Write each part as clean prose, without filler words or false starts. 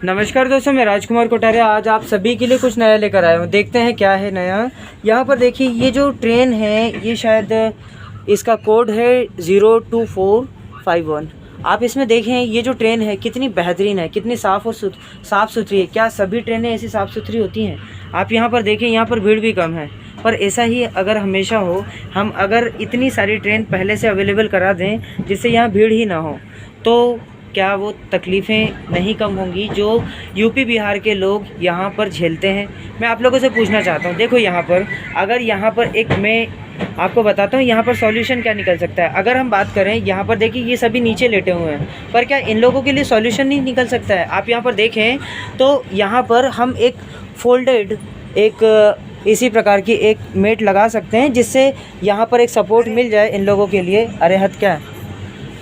नमस्कार दोस्तों, मैं राजकुमार कोठारिया आज आप सभी के लिए कुछ नया लेकर आया हूँ। देखते हैं क्या है नया। यहाँ पर देखिए, ये जो ट्रेन है ये शायद इसका कोड है 02451। आप इसमें देखें ये जो ट्रेन है कितनी बेहतरीन है, कितनी साफ़ सुथरी है। क्या सभी ट्रेनें ऐसी साफ़ सुथरी होती हैं? आप यहाँ पर देखें, यहाँ पर भीड़ भी कम है। पर ऐसा ही अगर हमेशा हो, हम अगर इतनी सारी ट्रेन पहले से अवेलेबल करा दें जिससे यहाँ भीड़ ही ना हो, तो क्या वो तकलीफ़ें नहीं कम होंगी जो यूपी बिहार के लोग यहाँ पर झेलते हैं? मैं आप लोगों से पूछना चाहता हूँ। देखो यहाँ पर, अगर यहाँ पर मैं आपको बताता हूँ यहाँ पर सॉल्यूशन क्या निकल सकता है। अगर हम बात करें, यहाँ पर देखिए ये सभी नीचे लेटे हुए हैं, पर क्या इन लोगों के लिए सॉल्यूशन नहीं निकल सकता है? आप यहाँ पर देखें तो यहाँ पर हम एक फोल्डेड इसी प्रकार की एक मेट लगा सकते हैं जिससे यहाँ पर एक सपोर्ट मिल जाए इन लोगों के लिए। अरे हद क्या है,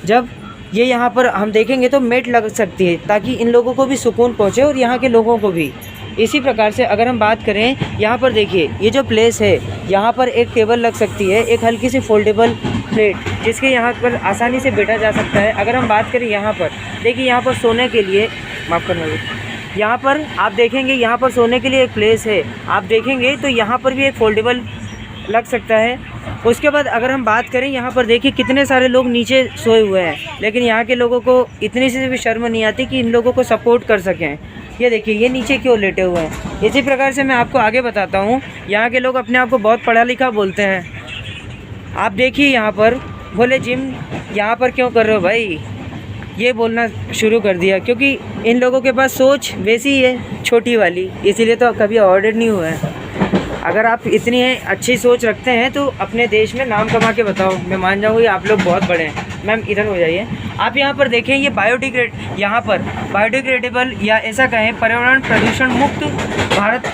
जब ये यहाँ पर हम देखेंगे तो मेट लग सकती है ताकि इन लोगों को भी सुकून पहुँचे और यहाँ के लोगों को भी। इसी प्रकार से अगर हम बात करें, यहाँ पर देखिए ये जो प्लेस है, यहाँ पर एक टेबल लग सकती है, एक हल्की सी फोल्डेबल प्लेट जिसके यहाँ पर आसानी से बैठा जा सकता है। अगर हम बात करें यहाँ पर देखिए, यहाँ पर सोने के लिए, माफ़ करना, यहाँ पर आप देखेंगे यहाँ पर सोने के लिए एक प्लेस है। आप देखेंगे तो यहाँ पर भी एक फोल्डेबल लग सकता है। उसके बाद अगर हम बात करें, यहाँ पर देखिए कितने सारे लोग नीचे सोए हुए हैं, लेकिन यहाँ के लोगों को इतनी सी भी शर्म नहीं आती कि इन लोगों को सपोर्ट कर सकें। ये देखिए ये नीचे क्यों लेटे हुए हैं। इसी प्रकार से मैं आपको आगे बताता हूँ। यहाँ के लोग अपने आप को बहुत पढ़ा लिखा बोलते हैं। आप देखिए यहाँ पर बोले जिम यहाँ पर क्यों कर रहे हो भाई, ये बोलना शुरू कर दिया, क्योंकि इन लोगों के पास सोच वैसी ही है, छोटी वाली, इसीलिए तो कभी अवॉर्डेड नहीं हुआ है। अगर आप इतनी अच्छी सोच रखते हैं तो अपने देश में नाम कमा के बताओ, मैं मान जाऊँगी आप लोग बहुत बड़े हैं। मैम इधर हो जाइए। आप यहाँ पर देखें, ये यहाँ पर बायोडिग्रेडेबल या ऐसा कहें पर्यावरण प्रदूषण मुक्त भारत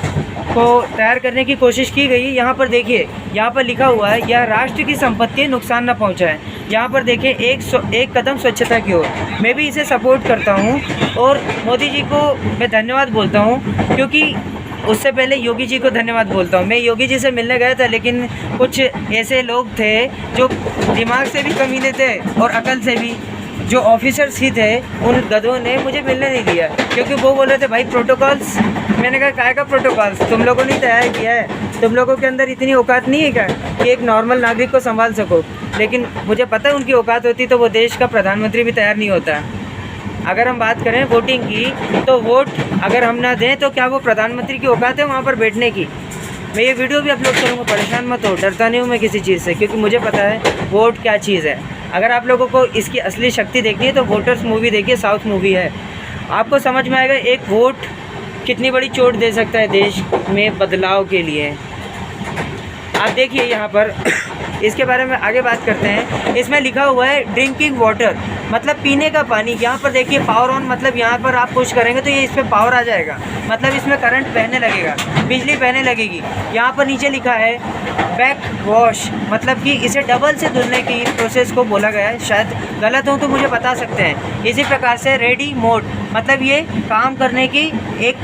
को तैयार करने की कोशिश की गई है। यहाँ पर देखिए, यहाँ पर लिखा हुआ है यह राष्ट्र की संपत्ति नुकसान न पहुँचाए। यहाँ पर देखिए एक कदम स्वच्छता की ओर। मैं भी इसे सपोर्ट करता हूँ और मोदी जी को मैं धन्यवाद बोलता हूँ, क्योंकि उससे पहले योगी जी को धन्यवाद बोलता हूँ। मैं योगी जी से मिलने गया था, लेकिन कुछ ऐसे लोग थे जो दिमाग से भी कमीने थे और अकल से भी, जो ऑफिसर्स ही थे, उन गधों ने मुझे मिलने नहीं दिया, क्योंकि वो बोल रहे थे भाई प्रोटोकॉल्स। मैंने कहा काय का प्रोटोकॉल्स, तुम लोगों ने तैयार किया है, तुम लोगों के अंदर इतनी औकात नहीं है क्या कि एक नॉर्मल नागरिक को संभाल सको? लेकिन मुझे पता है उनकी औकात होती तो वो देश का प्रधानमंत्री भी तैयार नहीं होता। अगर हम बात करें वोटिंग की, तो वोट अगर हम ना दें तो क्या वो प्रधानमंत्री की औकात है वहाँ पर बैठने की? मैं ये वीडियो भी अपलोड करूँगा, परेशान मत हो, डरता नहीं हूँ मैं किसी चीज़ से, क्योंकि मुझे पता है वोट क्या चीज़ है। अगर आप लोगों को इसकी असली शक्ति देखनी है तो वोटर्स मूवी देखिए, साउथ मूवी है, आपको समझ में आएगा एक वोट कितनी बड़ी चोट दे सकता है देश में बदलाव के लिए। आप देखिए यहाँ पर इसके बारे में आगे बात करते हैं। इसमें लिखा हुआ है ड्रिंकिंग वाटर, मतलब पीने का पानी। यहाँ पर देखिए पावर ऑन, मतलब यहाँ पर आप पुश करेंगे तो ये इसमें पावर आ जाएगा, मतलब इसमें करंट बहने लगेगा, बिजली बहने लगेगी। यहाँ पर नीचे लिखा है बैक वॉश, मतलब कि इसे डबल से धुलने की प्रोसेस को बोला गया है। शायद गलत हो तो मुझे बता सकते हैं। इसी प्रकार से रेडी मोड, मतलब ये काम करने की एक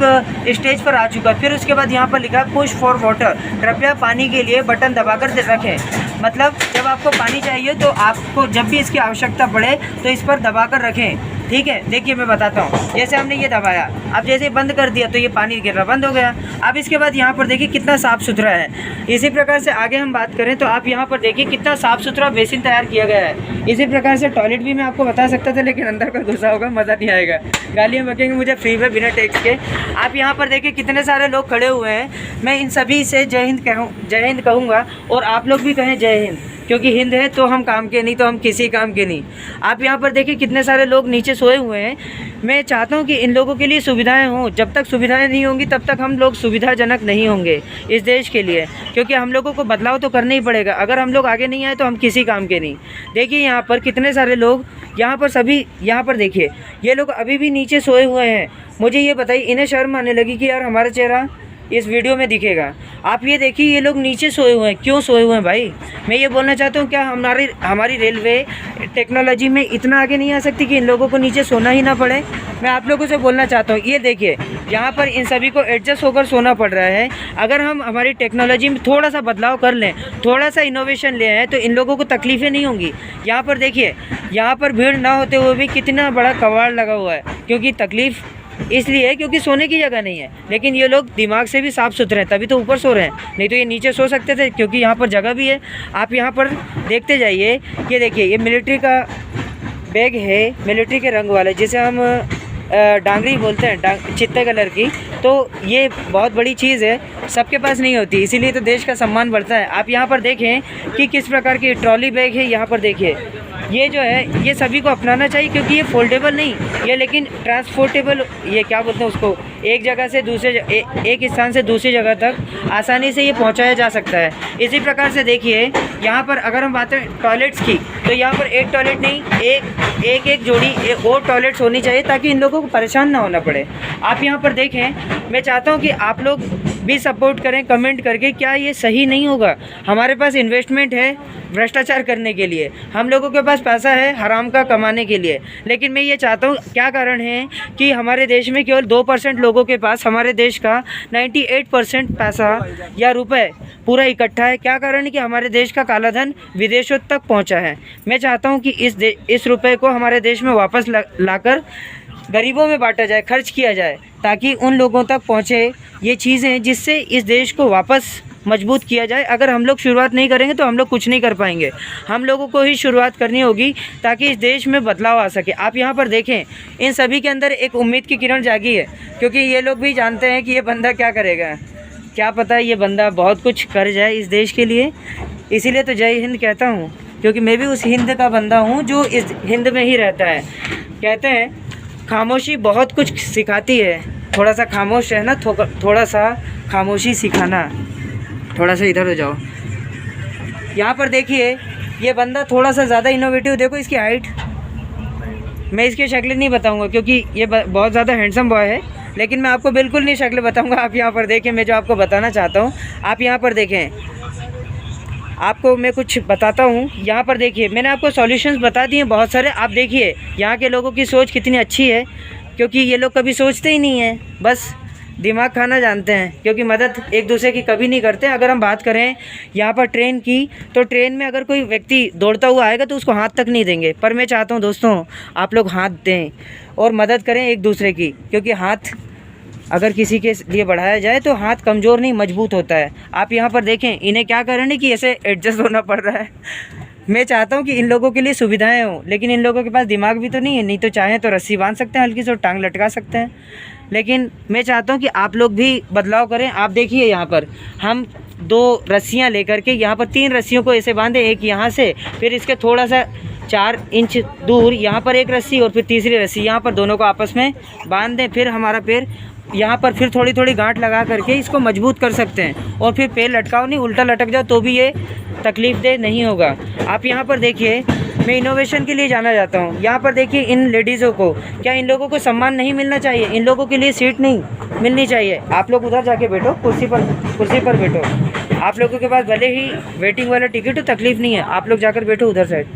स्टेज पर आ चुका है। फिर उसके बाद यहाँ पर लिखा है पुश फॉर वाटर, कृपया पानी के लिए बटन दबाकर रखें। मतलब जब आपको पानी चाहिए तो आपको जब भी इसकी आवश्यकता पड़े तो इस पर दबाकर रखें। ठीक है, देखिए मैं बताता हूँ। जैसे हमने ये दबाया, अब जैसे बंद कर दिया तो ये पानी गिरना बंद हो गया। अब इसके बाद यहाँ पर देखिए कितना साफ़ सुथरा है। इसी प्रकार से आगे हम बात करें तो आप यहाँ पर देखिए कितना साफ़ सुथरा बेसिन तैयार किया गया है। इसी प्रकार से टॉयलेट भी मैं आपको बता सकता था, लेकिन अंदर का घुसा होगा, मज़ा नहीं आएगा, गालियाँ बकेंगे मुझे फ्री में बिना टैक्स के। आप यहाँ पर देखिए कितने सारे लोग खड़े हुए हैं। मैं इन सभी से जय हिंद कहूँगा और आप लोग भी कहें जय हिंद, क्योंकि हिंद है तो हम काम के, नहीं तो हम किसी काम के नहीं। आप यहाँ पर देखिए कितने सारे लोग नीचे सोए हुए हैं। मैं चाहता हूँ कि इन लोगों के लिए सुविधाएं हों। जब तक सुविधाएं नहीं होंगी तब तक हम लोग सुविधाजनक नहीं होंगे इस देश के लिए, क्योंकि हम लोगों को बदलाव तो करना ही पड़ेगा। अगर हम लोग आगे नहीं आए तो हम किसी काम के नहीं। देखिए यहाँ पर कितने सारे लोग, यहाँ पर सभी, यहाँ पर देखिए ये लोग अभी भी नीचे सोए हुए हैं। मुझे ये बताइए, इन्हें शर्म आने लगी कि यार हमारा चेहरा इस वीडियो में दिखेगा? आप ये देखिए ये लोग नीचे सोए हुए हैं, क्यों सोए हुए हैं भाई? मैं ये बोलना चाहता हूँ, क्या हमारी रेलवे टेक्नोलॉजी में इतना आगे नहीं आ सकती कि इन लोगों को नीचे सोना ही ना पड़े? मैं आप लोगों से बोलना चाहता हूँ, ये देखिए यहाँ पर इन सभी को एडजस्ट होकर सोना पड़ रहा है। अगर हम हमारी टेक्नोलॉजी में थोड़ा सा बदलाव कर लें, थोड़ा सा इनोवेशन ले आएँ, तो इन लोगों को तकलीफ़ें नहीं होंगी। यहाँ पर देखिए, यहाँ पर भीड़ ना होते हुए भी कितना बड़ा कबाड़ लगा हुआ है, क्योंकि तकलीफ़ इसलिए क्योंकि सोने की जगह नहीं है। लेकिन ये लोग दिमाग से भी साफ़ सुथरे हैं, तभी तो ऊपर सो रहे हैं, नहीं तो ये नीचे सो सकते थे क्योंकि यहाँ पर जगह भी है। आप यहाँ पर देखते जाइए, ये देखिए ये मिलिट्री का बैग है, मिलिट्री के रंग वाला, जिसे हम डांगरी बोलते हैं, चित्ते कलर की। तो ये बहुत बड़ी चीज़ है, सबके पास नहीं होती, इसीलिए तो देश का सम्मान बढ़ता है। आप यहाँ पर देखें कि किस प्रकार की ट्रॉली बैग है। यहाँ पर देखिए ये जो है ये सभी को अपनाना चाहिए, क्योंकि ये फोल्डेबल नहीं, ये लेकिन ट्रांसपोर्टेबल, ये क्या बोलते हैं उसको, एक जगह से दूसरे एक स्थान से दूसरी जगह तक आसानी से ये पहुंचाया जा सकता है। इसी प्रकार से देखिए यहाँ पर अगर हम बात करें टॉयलेट्स की, तो यहाँ पर एक टॉयलेट नहीं, एक जोड़ी और टॉयलेट्स होनी चाहिए, ताकि इन लोगों को परेशान ना होना पड़े। आप यहाँ पर देखें, मैं चाहता हूँ कि आप लोग भी सपोर्ट करें कमेंट करके, क्या ये सही नहीं होगा। हमारे पास इन्वेस्टमेंट है भ्रष्टाचार करने के लिए, हम लोगों के पास पैसा है हराम का कमाने के लिए, लेकिन मैं ये चाहता हूँ क्या कारण है कि हमारे देश में केवल 2% लोगों के पास हमारे देश का 98% पैसा या रुपए पूरा इकट्ठा है। क्या कारण है कि हमारे देश का काला धन विदेशों तक पहुँचा है। मैं चाहता हूँ कि इस रुपये को हमारे देश में वापस लाकर गरीबों में बांटा जाए, खर्च किया जाए, ताकि उन लोगों तक पहुँचे ये चीज़ें, जिससे इस देश को वापस मजबूत किया जाए। अगर हम लोग शुरुआत नहीं करेंगे तो हम लोग कुछ नहीं कर पाएंगे, हम लोगों को ही शुरुआत करनी होगी ताकि इस देश में बदलाव आ सके। आप यहाँ पर देखें, इन सभी के अंदर एक उम्मीद की किरण जागी है, क्योंकि ये लोग भी जानते हैं कि ये बंदा क्या करेगा, क्या पता ये बंदा बहुत कुछ कर जाए इस देश के लिए। इसीलिए तो जय हिंद कहता हूँ, क्योंकि मैं भी उस हिंद का बंदा हूँ जो इस हिंद में ही रहता है। कहते हैं खामोशी बहुत कुछ सिखाती है, थोड़ा सा खामोश रहना, थोड़ा सा खामोशी सिखाना। थोड़ा सा इधर हो जाओ। यहाँ पर देखिए ये बंदा थोड़ा सा ज़्यादा इनोवेटिव, देखो इसकी हाइट, मैं इसकी शक्ल नहीं बताऊँगा क्योंकि ये बहुत ज़्यादा हैंडसम बॉय है, लेकिन मैं आपको बिल्कुल नहीं शक्ल बताऊँगा। आप यहाँ पर देखें, मैं जो आपको बताना चाहता हूँ, आप यहाँ पर देखें, आपको मैं कुछ बताता हूँ। यहाँ पर देखिए मैंने आपको सॉल्यूशंस बता दिए बहुत सारे। आप देखिए यहाँ के लोगों की सोच कितनी अच्छी है, क्योंकि ये लोग कभी सोचते ही नहीं हैं, बस दिमाग खाना जानते हैं, क्योंकि मदद एक दूसरे की कभी नहीं करते। अगर हम बात करें यहाँ पर ट्रेन की, तो ट्रेन में अगर कोई व्यक्ति दौड़ता हुआ आएगा तो उसको हाथ तक नहीं देंगे, पर मैं चाहता हूँ दोस्तों आप लोग हाथ दें और मदद करें एक दूसरे की, क्योंकि हाथ अगर किसी के लिए बढ़ाया जाए तो हाथ कमज़ोर नहीं मजबूत होता है। आप यहाँ पर देखें, इन्हें क्या कारण है कि ऐसे एडजस्ट होना पड़ रहा है। मैं चाहता हूँ कि इन लोगों के लिए सुविधाएं हों, लेकिन इन लोगों के पास दिमाग भी तो नहीं है, नहीं तो चाहें तो रस्सी बांध सकते हैं, हल्की से टांग लटका सकते हैं। लेकिन मैं चाहता हूँ कि आप लोग भी बदलाव करें। आप देखिए यहाँ पर हम 2 रस्सियाँ लेकर के यहाँ पर 3 रस्सियों को ऐसे बांधे, एक यहाँ से, फिर इसके थोड़ा सा 4 इंच दूर यहाँ पर एक रस्सी और फिर तीसरी रस्सी यहाँ पर, दोनों को आपस में बांध दें। फिर हमारा पैर यहाँ पर फिर थोड़ी थोड़ी गांठ लगा करके इसको मजबूत कर सकते हैं, और फिर पैर लटकाओ नहीं, उल्टा लटक जाओ तो भी ये तकलीफ दे नहीं होगा। आप यहाँ पर देखिए, मैं इनोवेशन के लिए जाना जाता हूँ। यहाँ पर देखिए इन लेडीज़ों को, क्या इन लोगों को सम्मान नहीं मिलना चाहिए? इन लोगों के लिए सीट नहीं मिलनी चाहिए। आप लोग उधर जाके बैठो, कुर्सी पर बैठो। आप लोगों के पास भले ही वेटिंग वाला टिकट हो, तकलीफ़ नहीं है, आप लोग जाकर बैठो उधर साइड,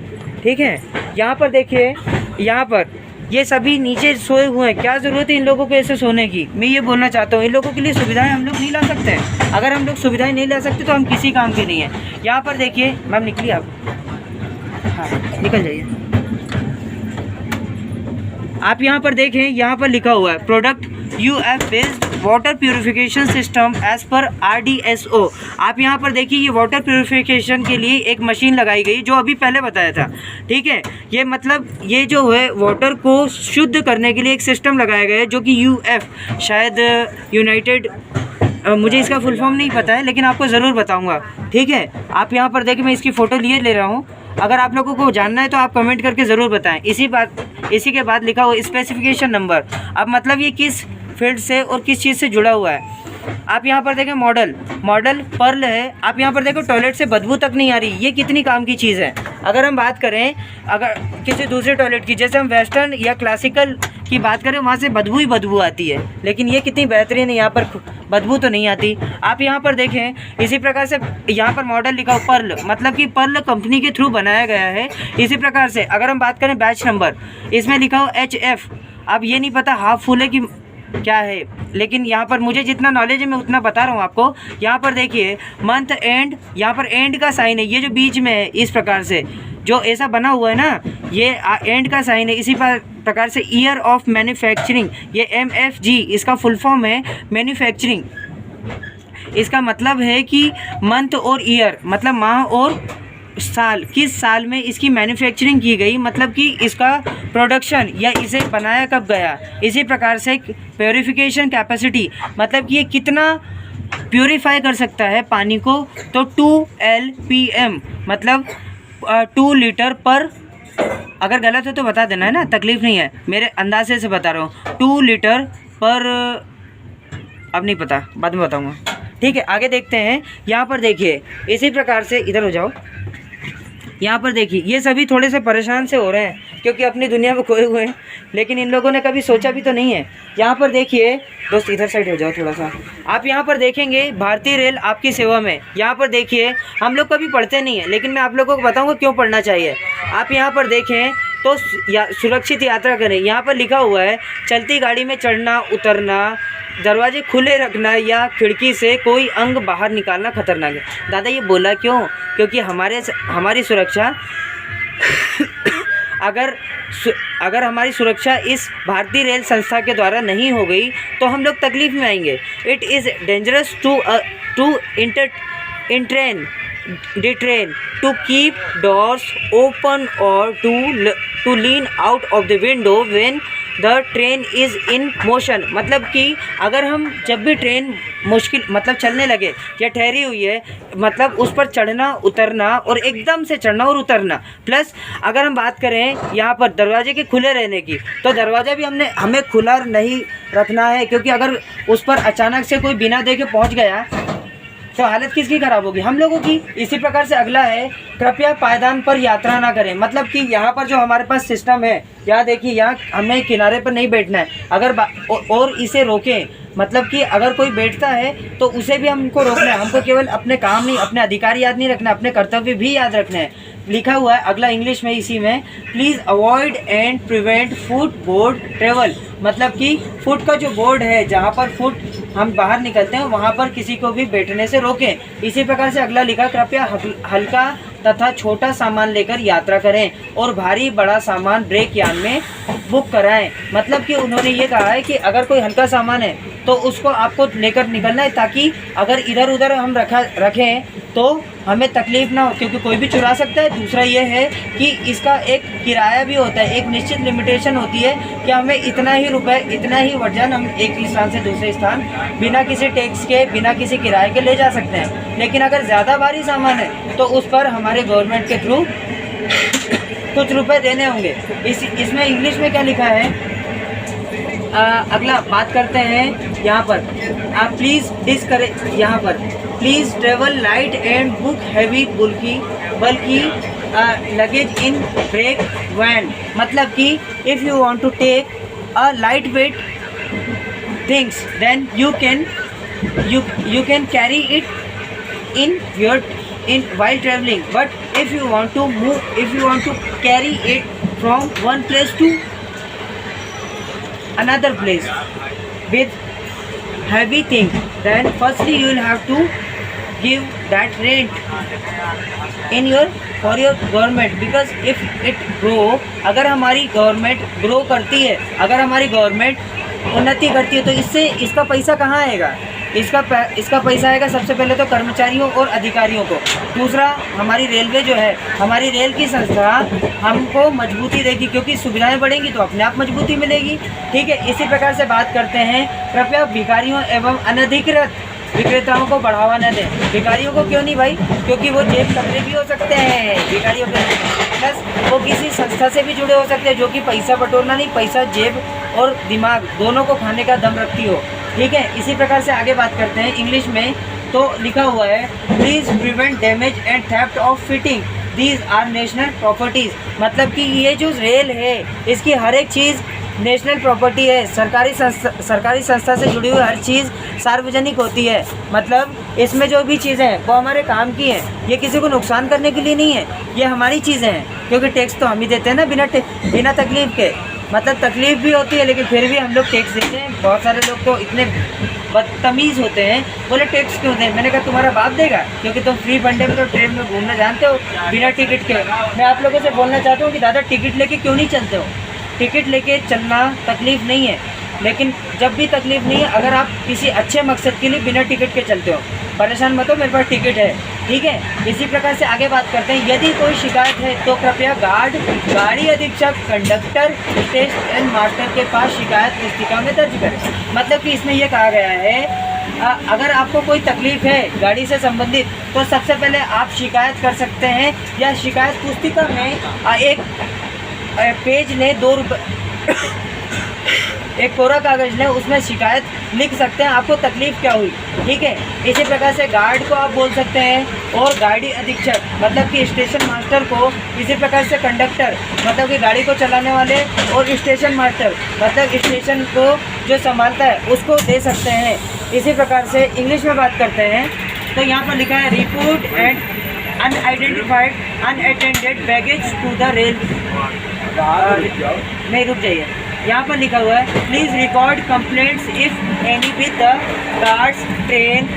ठीक है। यहाँ पर देखिए, यहाँ पर ये सभी नीचे सोए हुए हैं, क्या ज़रूरत है इन लोगों को ऐसे सोने की? मैं ये बोलना चाहता हूँ, इन लोगों के लिए सुविधाएं हम लोग नहीं ला सकते हैं। अगर हम लोग सुविधाएं नहीं ला सकते तो हम किसी काम के नहीं हैं। यहाँ पर देखिए, मैम निकलिए आप, हाँ निकल जाइए। आप यहाँ पर देखें, यहाँ पर लिखा हुआ है product UF based water purification system as per RDSO। आप यहाँ पर देखिए, ये वाटर प्यूरिफिकेशन के लिए एक मशीन लगाई गई जो अभी पहले बताया था, ठीक है। ये मतलब ये जो है वाटर को शुद्ध करने के लिए एक सिस्टम लगाया गया है, जो कि UF शायद यूनाइटेड, मुझे इसका फुल फॉर्म नहीं पता है, लेकिन आपको ज़रूर बताऊँगा, ठीक है। आप यहाँ पर देखिए, मैं इसकी फ़ोटो लिए ले रहा हूँ। अगर आप लोगों को जानना है तो आप कमेंट करके ज़रूर बताएं। इसी के बाद लिखा हुआ स्पेसिफिकेशन नंबर, अब मतलब ये किस फील्ड से और किस चीज़ से जुड़ा हुआ है। आप यहाँ पर देखें, मॉडल पर्ल है। आप यहाँ पर देखो, टॉयलेट से बदबू तक नहीं आ रही, ये कितनी काम की चीज़ है। अगर हम बात करें अगर किसी दूसरे टॉयलेट की, जैसे हम वेस्टर्न या क्लासिकल की बात करें, वहाँ से बदबू ही बदबू आती है, लेकिन ये कितनी बेहतरीन है, यहाँ पर बदबू तो नहीं आती। आप यहाँ पर देखें, इसी प्रकार से यहाँ पर मॉडल लिखा हो पर्ल, मतलब कि पर्ल कंपनी के थ्रू बनाया गया है। इसी प्रकार से अगर हम बात करें बैच नंबर, इसमें लिखा हो HF। अब ये नहीं पता हाफ फुल है कि क्या है, लेकिन यहाँ पर मुझे जितना नॉलेज है मैं उतना बता रहा हूँ आपको। यहाँ पर देखिए मंथ एंड, यहाँ पर एंड का साइन है, ये जो बीच में है इस प्रकार से, जो ऐसा बना हुआ है ना, ये एंड का साइन है। इसी प्रकार से ईयर ऑफ मैन्युफैक्चरिंग, ये MFG इसका फुल फॉर्म है मैन्युफैक्चरिंग। इसका मतलब है कि मंथ और ईयर, मतलब माह और साल, किस साल में इसकी मैन्युफैक्चरिंग की गई, मतलब कि इसका प्रोडक्शन या इसे बनाया कब गया। इसी प्रकार से प्योरीफिकेशन कैपेसिटी, मतलब कि ये कितना प्योरीफाई कर सकता है पानी को, तो 2 LPM, मतलब 2 लीटर पर, अगर गलत हो तो बता देना है ना, तकलीफ़ नहीं है, मेरे अंदाजे से बता रहा हूँ, 2 लीटर पर, अब नहीं पता, बाद में बताऊँगा, ठीक है। आगे देखते हैं। यहाँ पर देखिए इसी प्रकार से, इधर हो जाओ, यहाँ पर देखिए ये सभी थोड़े से परेशान से हो रहे हैं क्योंकि अपनी दुनिया में खोए हुए हैं, लेकिन इन लोगों ने कभी सोचा भी तो नहीं है। यहाँ पर देखिए दोस्त, इधर साइड हो जाओ थोड़ा सा, आप यहाँ पर देखेंगे भारतीय रेल आपकी सेवा में। यहाँ पर देखिए हम लोग कभी पढ़ते नहीं है, लेकिन मैं आप लोगों को बताऊँगा क्यों पढ़ना चाहिए। आप यहाँ पर देखें तो सुरक्षित यात्रा करें, यहाँ पर लिखा हुआ है चलती गाड़ी में चढ़ना उतरना, दरवाजे खुले रखना या खिड़की से कोई अंग बाहर निकालना खतरनाक है। दादा ये बोला क्यों? क्योंकि हमारी सुरक्षा अगर हमारी सुरक्षा इस भारतीय रेल संस्था के द्वारा नहीं हो गई तो हम लोग तकलीफ़ में आएंगे। It is dangerous to detrain, to keep doors open or to lean out of the window when the train is in motion। मतलब कि अगर हम जब भी ट्रेन मुश्किल मतलब चलने लगे या ठहरी हुई है, मतलब उस पर चढ़ना उतरना और एकदम से चढ़ना और उतरना। प्लस अगर हम बात करें यहाँ पर दरवाजे के खुले रहने की, तो दरवाज़ा भी हमें खुला नहीं रखना है, क्योंकि अगर उस पर अचानक से कोई बिना देखे पहुँच गया तो हालत किसकी ख़राब होगी? हम लोगों की। इसी प्रकार से अगला है, कृपया पायदान पर यात्रा ना करें। मतलब कि यहाँ पर जो हमारे पास सिस्टम है, यहाँ देखिए, यहाँ हमें किनारे पर नहीं बैठना है। अगर और इसे रोकें, मतलब कि अगर कोई बैठता है तो उसे भी हमको रोकना है। हमको केवल अपने काम नहीं, अपने अधिकार याद नहीं रखना, अपने कर्तव्य भी याद रखने हैं। लिखा हुआ है अगला इंग्लिश में इसी में, please avoid and prevent foot board travel. मतलब कि फुट का जो बोर्ड है, जहाँ पर फुट हम बाहर निकलते हैं, वहाँ पर किसी को भी बैठने से रोकें। इसी प्रकार से अगला लिखा, कृपया हल्का तथा छोटा सामान लेकर यात्रा करें और भारी बड़ा सामान ब्रेक यान में बुक कराएं। मतलब कि उन्होंने ये कहा है कि अगर कोई हल्का सामान है तो उसको आपको लेकर निकलना है, ताकि अगर इधर उधर हम रखें तो हमें तकलीफ़ ना हो, क्योंकि कोई भी चुरा सकता है। दूसरा ये है कि इसका एक किराया भी होता है, एक निश्चित लिमिटेशन होती है कि हमें इतना ही रुपए, इतना ही वजन हम एक स्थान से दूसरे स्थान बिना किसी टैक्स के, बिना किसी किराए के ले जा सकते हैं। लेकिन अगर ज़्यादा भारी सामान है तो उस पर हमारे गवर्नमेंट के थ्रू कुछ रुपए देने होंगे। इसमें इंग्लिश में क्या लिखा है? अगला बात करते हैं यहाँ पर, आप प्लीज़ यहाँ पर please travel light and book heavy bulky luggage in brake van. मतलब कि if you want to take a light weight things then you can carry it in while traveling, but if you want to carry it from one place to another place with heavy thing, then firstly you will have to give that rent for your government, because if it grow, अगर हमारी government grow करती है, अगर हमारी government उन्नति करती है, तो इसका पैसा कहाँ आएगा? इसका पैसा आएगा सबसे पहले तो कर्मचारियों और अधिकारियों को। दूसरा, हमारी रेलवे जो है, हमारी रेल की संस्था हमको मजबूती देगी, क्योंकि सुविधाएं बढ़ेंगी तो अपने आप मजबूती मिलेगी। ठीक है। इसी प्रकार से बात करते हैं, कृपया भिखारियों एवं अनधिकृत विक्रेताओं को बढ़ावा न दें। भिखारियों को क्यों नहीं भाई? क्योंकि वो जेब कतरे भी हो सकते हैं भिखारियों के, प्लस वो किसी संस्था से भी जुड़े हो सकते हैं जो कि पैसा बटोरना नहीं, पैसा जेब और दिमाग दोनों को खाने का दम रखती हो। ठीक है। इसी प्रकार से आगे बात करते हैं इंग्लिश में, तो लिखा हुआ है, please prevent damage and theft of fitting, these are national properties. मतलब कि ये जो रेल है, इसकी हर एक चीज़ नेशनल प्रॉपर्टी है। सरकारी संस्था से जुड़ी हुई हर चीज़ सार्वजनिक होती है। मतलब इसमें जो भी चीज़ें हैं वो हमारे काम की हैं, ये किसी को नुकसान करने के लिए नहीं है, ये हमारी चीज़ें हैं, क्योंकि टैक्स तो हम ही देते हैं ना बिना तकलीफ़ के। मतलब तकलीफ़ भी होती है लेकिन फिर भी हम लोग टैक्स देते हैं। बहुत सारे लोग तो इतने बदतमीज़ होते हैं, बोले टैक्स क्यों दें। मैंने कहा तुम्हारा बाप देगा, क्योंकि तुम फ्री फंडे में तो ट्रेन में घूमना जानते हो बिना टिकट के। मैं आप लोगों से बोलना चाहता हूँ कि दादा टिकट लेके क्यों नहीं चलते हो। टिकट लेके चलना तकलीफ़ नहीं है, लेकिन जब भी तकलीफ़ नहीं है अगर आप किसी अच्छे मकसद के लिए बिना टिकट के चलते हो। परेशान मत हो, मेरे पास टिकट है, ठीक है। इसी प्रकार से आगे बात करते हैं। यदि कोई शिकायत है तो कृपया गाड़ी अधीक्षक, कंडक्टर, स्टेशन मास्टर के पास शिकायत पुस्तिका में दर्ज करें। मतलब कि इसमें यह कहा गया है अगर आपको कोई तकलीफ़ है गाड़ी से संबंधित तो सबसे पहले आप शिकायत कर सकते हैं, या शिकायत पुस्तिका में एक पेज लें, 2 रुपये एक कोरा कागज़ लें, उसमें शिकायत लिख सकते हैं आपको तकलीफ़ क्या हुई, ठीक है। इसी प्रकार से गार्ड को आप बोल सकते हैं, और गाड़ी अधीक्षक मतलब कि स्टेशन मास्टर को, इसी प्रकार से कंडक्टर मतलब कि गाड़ी को चलाने वाले, और स्टेशन मास्टर मतलब स्टेशन को जो संभालता है उसको दे सकते हैं। इसी प्रकार से इंग्लिश में बात करते हैं तो यहाँ पर लिखा है report and unidentified unattended baggage to the rail, नहीं रुक जाइए, यहाँ पर लिखा हुआ है please record complaints if any with the guards train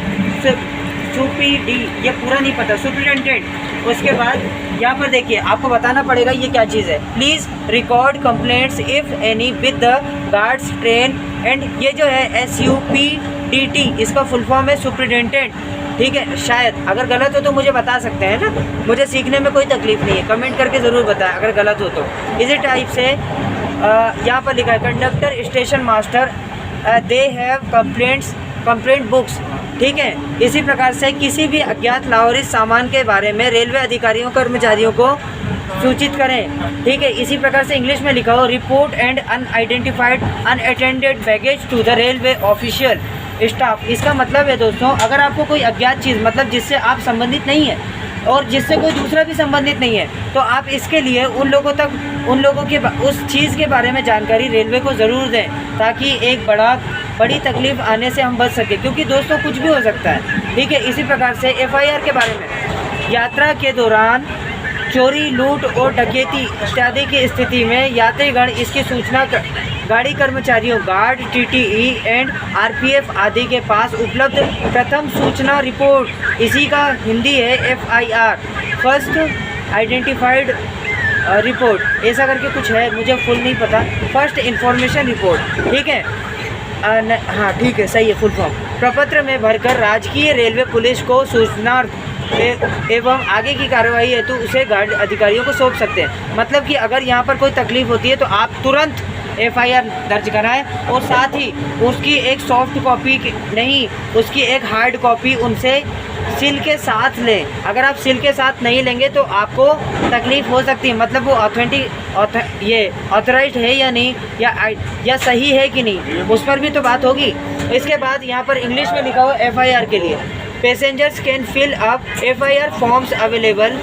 सुपीडी, ये पूरा नहीं पता, सुपरिटेंडेंट। उसके बाद यहाँ पर देखिए आपको बताना पड़ेगा ये क्या चीज़ है। Please record complaints if any with the guards train, and ये जो है SUPDT इसका फुल फॉर्म है सुपरिटेंडेंट, ठीक है। शायद अगर गलत हो तो मुझे बता सकते हैं ना, मुझे सीखने में कोई तकलीफ़ नहीं है, कमेंट करके ज़रूर बताएं अगर गलत हो तो। इसी टाइप से यहाँ पर लिखा है conductor, station master they have complaint books, ठीक है। इसी प्रकार से किसी भी अज्ञात लाहौरी सामान के बारे में रेलवे अधिकारियों कर्मचारियों को सूचित करें, ठीक है। इसी प्रकार से इंग्लिश में लिखा हो report and unidentified unattended baggage to the railway official staff. इसका मतलब है दोस्तों, अगर आपको कोई अज्ञात चीज़ मतलब जिससे आप संबंधित नहीं है और जिससे कोई दूसरा भी संबंधित नहीं है, तो आप इसके लिए उन लोगों के उस चीज़ के बारे में जानकारी रेलवे को ज़रूर दें, ताकि एक बड़ी तकलीफ़ आने से हम बच सकें, क्योंकि दोस्तों कुछ भी हो सकता है, ठीक है। इसी प्रकार से FIR के बारे में, यात्रा के दौरान चोरी, लूट और डकैती इत्यादि की स्थिति में यात्रीगण इसकी सूचना गाड़ी कर्मचारियों, गार्ड, TTE एंड RPF आदि के पास उपलब्ध प्रथम सूचना रिपोर्ट, इसी का हिंदी है FIR, फर्स्ट आइडेंटिफाइड रिपोर्ट, ऐसा करके कुछ है, मुझे फुल नहीं पता, फर्स्ट इंफॉर्मेशन रिपोर्ट, ठीक है। हाँ ठीक है, सही है फुल फॉर्म। प्रपत्र में भरकर राजकीय रेलवे पुलिस को सूचना एवं आगे की कार्रवाई हेतु उसे गार्ड अधिकारियों को सौंप सकते हैं। मतलब कि अगर यहाँ पर कोई तकलीफ़ होती है तो आप तुरंत FIR दर्ज कराएं, और साथ ही उसकी एक सॉफ्ट कॉपी नहीं, उसकी एक हार्ड कॉपी उनसे सील के साथ लें। अगर आप सील के साथ नहीं लेंगे तो आपको तकलीफ़ हो सकती है, मतलब वो ये ऑथराइज्ड है या नहीं, या सही है कि नहीं, उस पर भी तो बात होगी। इसके बाद यहाँ पर इंग्लिश में लिखा हुआ FIR के लिए, passengers can fill up FIR forms available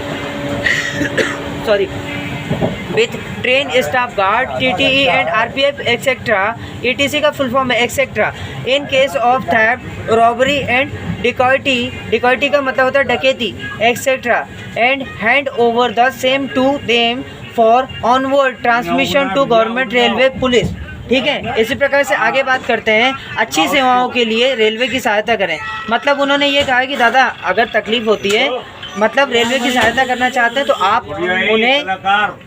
with train staff, guard, TTE and RPF etcetera, ETC का फुल फॉर्म है etcetera, in case of theft, robbery and dacoity का मतलब होता है डकैती etcetera, and hand over the same to them for onward transmission to government railway police, ठीक है। इसी प्रकार से आगे बात करते हैं, अच्छी सेवाओं के लिए रेलवे की सहायता करें। मतलब उन्होंने ये कहा कि दादा अगर तकलीफ़ होती है, मतलब रेलवे की सहायता करना चाहते हैं तो आप उन्हें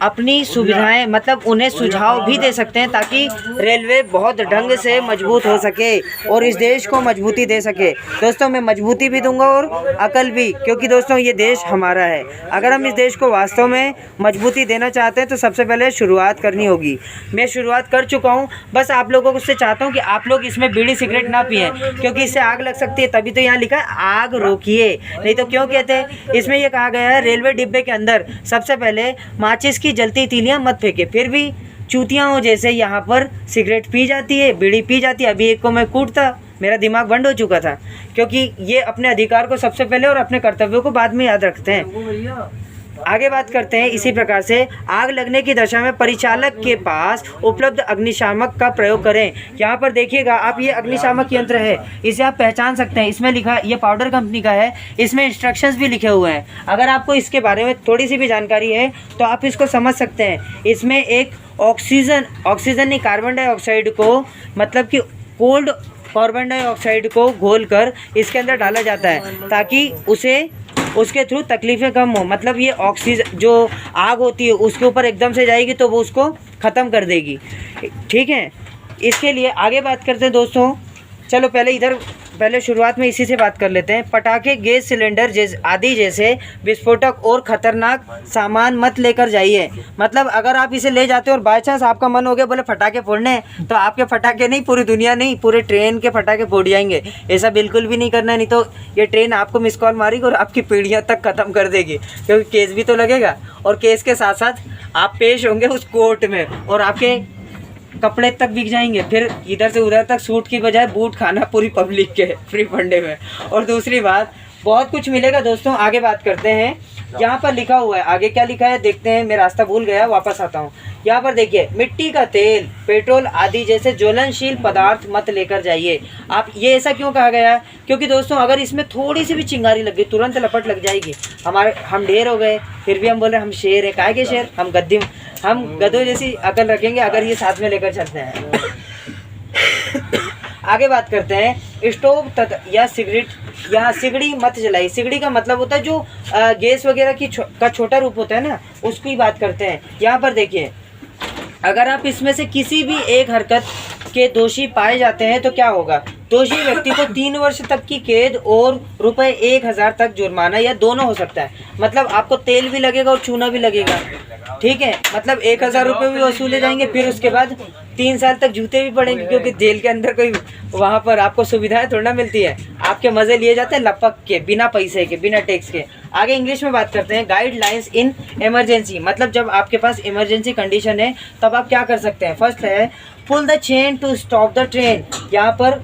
अपनी सुविधाएं मतलब उन्हें सुझाव भी दे सकते हैं, ताकि रेलवे बहुत ढंग से मजबूत हो सके और इस देश को मजबूती दे सके। दोस्तों मैं मजबूती भी दूंगा और अकल भी, क्योंकि दोस्तों ये देश हमारा है। अगर हम इस देश को वास्तव में मजबूती देना चाहते हैं तो सबसे पहले शुरुआत करनी होगी। मैं शुरुआत कर चुका हूँ, बस आप लोगों से चाहता हूँ कि आप लोग इसमें बीड़ी सिगरेट ना पिएं, क्योंकि इससे आग लग सकती है। तभी तो यहाँ लिखा है आग रोकिए, नहीं तो क्यों कहते हैं। इसमें यह कहा गया है रेलवे डिब्बे के अंदर सबसे पहले माचिस की जलती तीलियां मत फेंके। फिर भी चूतियाँ हो जैसे यहाँ पर सिगरेट पी जाती है, बीड़ी पी जाती है। अभी एक को मैं कूटता, मेरा दिमाग बंद हो चुका था, क्योंकि ये अपने अधिकार को सबसे पहले और अपने कर्तव्यों को बाद में याद रखते हैं। आगे बात करते हैं। इसी प्रकार से आग लगने की दशा में परिचालक के पास उपलब्ध अग्निशामक का प्रयोग करें। यहाँ पर देखिएगा आप, ये अग्निशामक यंत्र है, इसे आप पहचान सकते हैं। इसमें लिखा, ये पाउडर कंपनी का है, इसमें इंस्ट्रक्शंस भी लिखे हुए हैं। अगर आपको इसके बारे में थोड़ी सी भी जानकारी है तो आप इसको समझ सकते हैं। इसमें एक ऑक्सीजन नहीं, कार्बन डाइऑक्साइड को, मतलब कि कोल्ड कार्बन डाइऑक्साइड को घोलकर इसके अंदर डाला जाता है ताकि उसके थ्रू तकलीफ़ें कम हो। मतलब ये ऑक्सीजन जो आग होती है उसके ऊपर एकदम से जाएगी तो वो उसको ख़त्म कर देगी, ठीक है। इसके लिए आगे बात करते हैं दोस्तों। चलो पहले शुरुआत में इसी से बात कर लेते हैं। पटाखे, गैस सिलेंडर आदि जैसे विस्फोटक और ख़तरनाक सामान मत लेकर जाइए। मतलब अगर आप इसे ले जाते हो और बाई चांस आपका मन हो गया बोले फटाखे फोड़ने हैं, तो आपके फटाखे नहीं, पूरी दुनिया नहीं, पूरे ट्रेन के फटाखे फोड़ जाएंगे। ऐसा बिल्कुल भी नहीं करना, नहीं तो ये ट्रेन आपको मिस कॉल मारेगी और आपकी पीढ़ियाँ तक ख़त्म कर देगी, क्योंकि केस भी तो लगेगा। और केस के साथ साथ आप पेश होंगे उस कोर्ट में और आपके कपड़े तक बिक जाएंगे। फिर इधर से उधर तक सूट की बजाय बूट खाना पूरी पब्लिक के फ्री फंडे में। और दूसरी बात, बहुत कुछ मिलेगा दोस्तों। आगे बात करते हैं। यहाँ पर लिखा हुआ है, आगे क्या लिखा है देखते हैं। मैं रास्ता भूल गया, वापस आता हूँ। यहाँ पर देखिए, मिट्टी का तेल, पेट्रोल आदि जैसे ज्वलनशील पदार्थ मत लेकर जाइए। आप, ये ऐसा क्यों कहा गया है? क्योंकि दोस्तों अगर इसमें थोड़ी सी भी चिंगारी लग गई तुरंत लपट लग जाएगी। हम ढेर हो गए, फिर भी हम बोल रहे हम शेर है। काहे के शेर? हम गधों जैसी अकल रखेंगे अगर ये साथ में लेकर चलते हैं। आगे बात करते हैं। स्टोव या सिगड़ी मत जलाई। सिगड़ी का मतलब होता है जो गैस वगैरह का छोटा रूप होता है ना, उसकी बात करते हैं। यहाँ पर देखिए, अगर आप इसमें से किसी भी एक हरकत के दोषी पाए जाते हैं तो क्या होगा? दोषी व्यक्ति को 3 वर्ष तक की कैद और रुपए 1000 तक जुर्माना या दोनों हो सकता है। मतलब आपको तेल भी लगेगा और चूना भी लगेगा, ठीक है। मतलब 1000 रुपये भी वसूले जाएंगे, फिर उसके बाद 3 साल तक जूते भी पड़ेंगे, क्योंकि जेल के अंदर कोई वहाँ पर आपको सुविधाएं थोड़ा ना मिलती है। आपके मज़े लिए जाते हैं लपक के, बिना पैसे के, बिना टैक्स के। आगे इंग्लिश में बात करते हैं। गाइडलाइंस इन इमरजेंसी, मतलब जब आपके पास इमरजेंसी कंडीशन है तब आप क्या कर सकते हैं। फर्स्ट है pull the chain to stop the train. यहाँ पर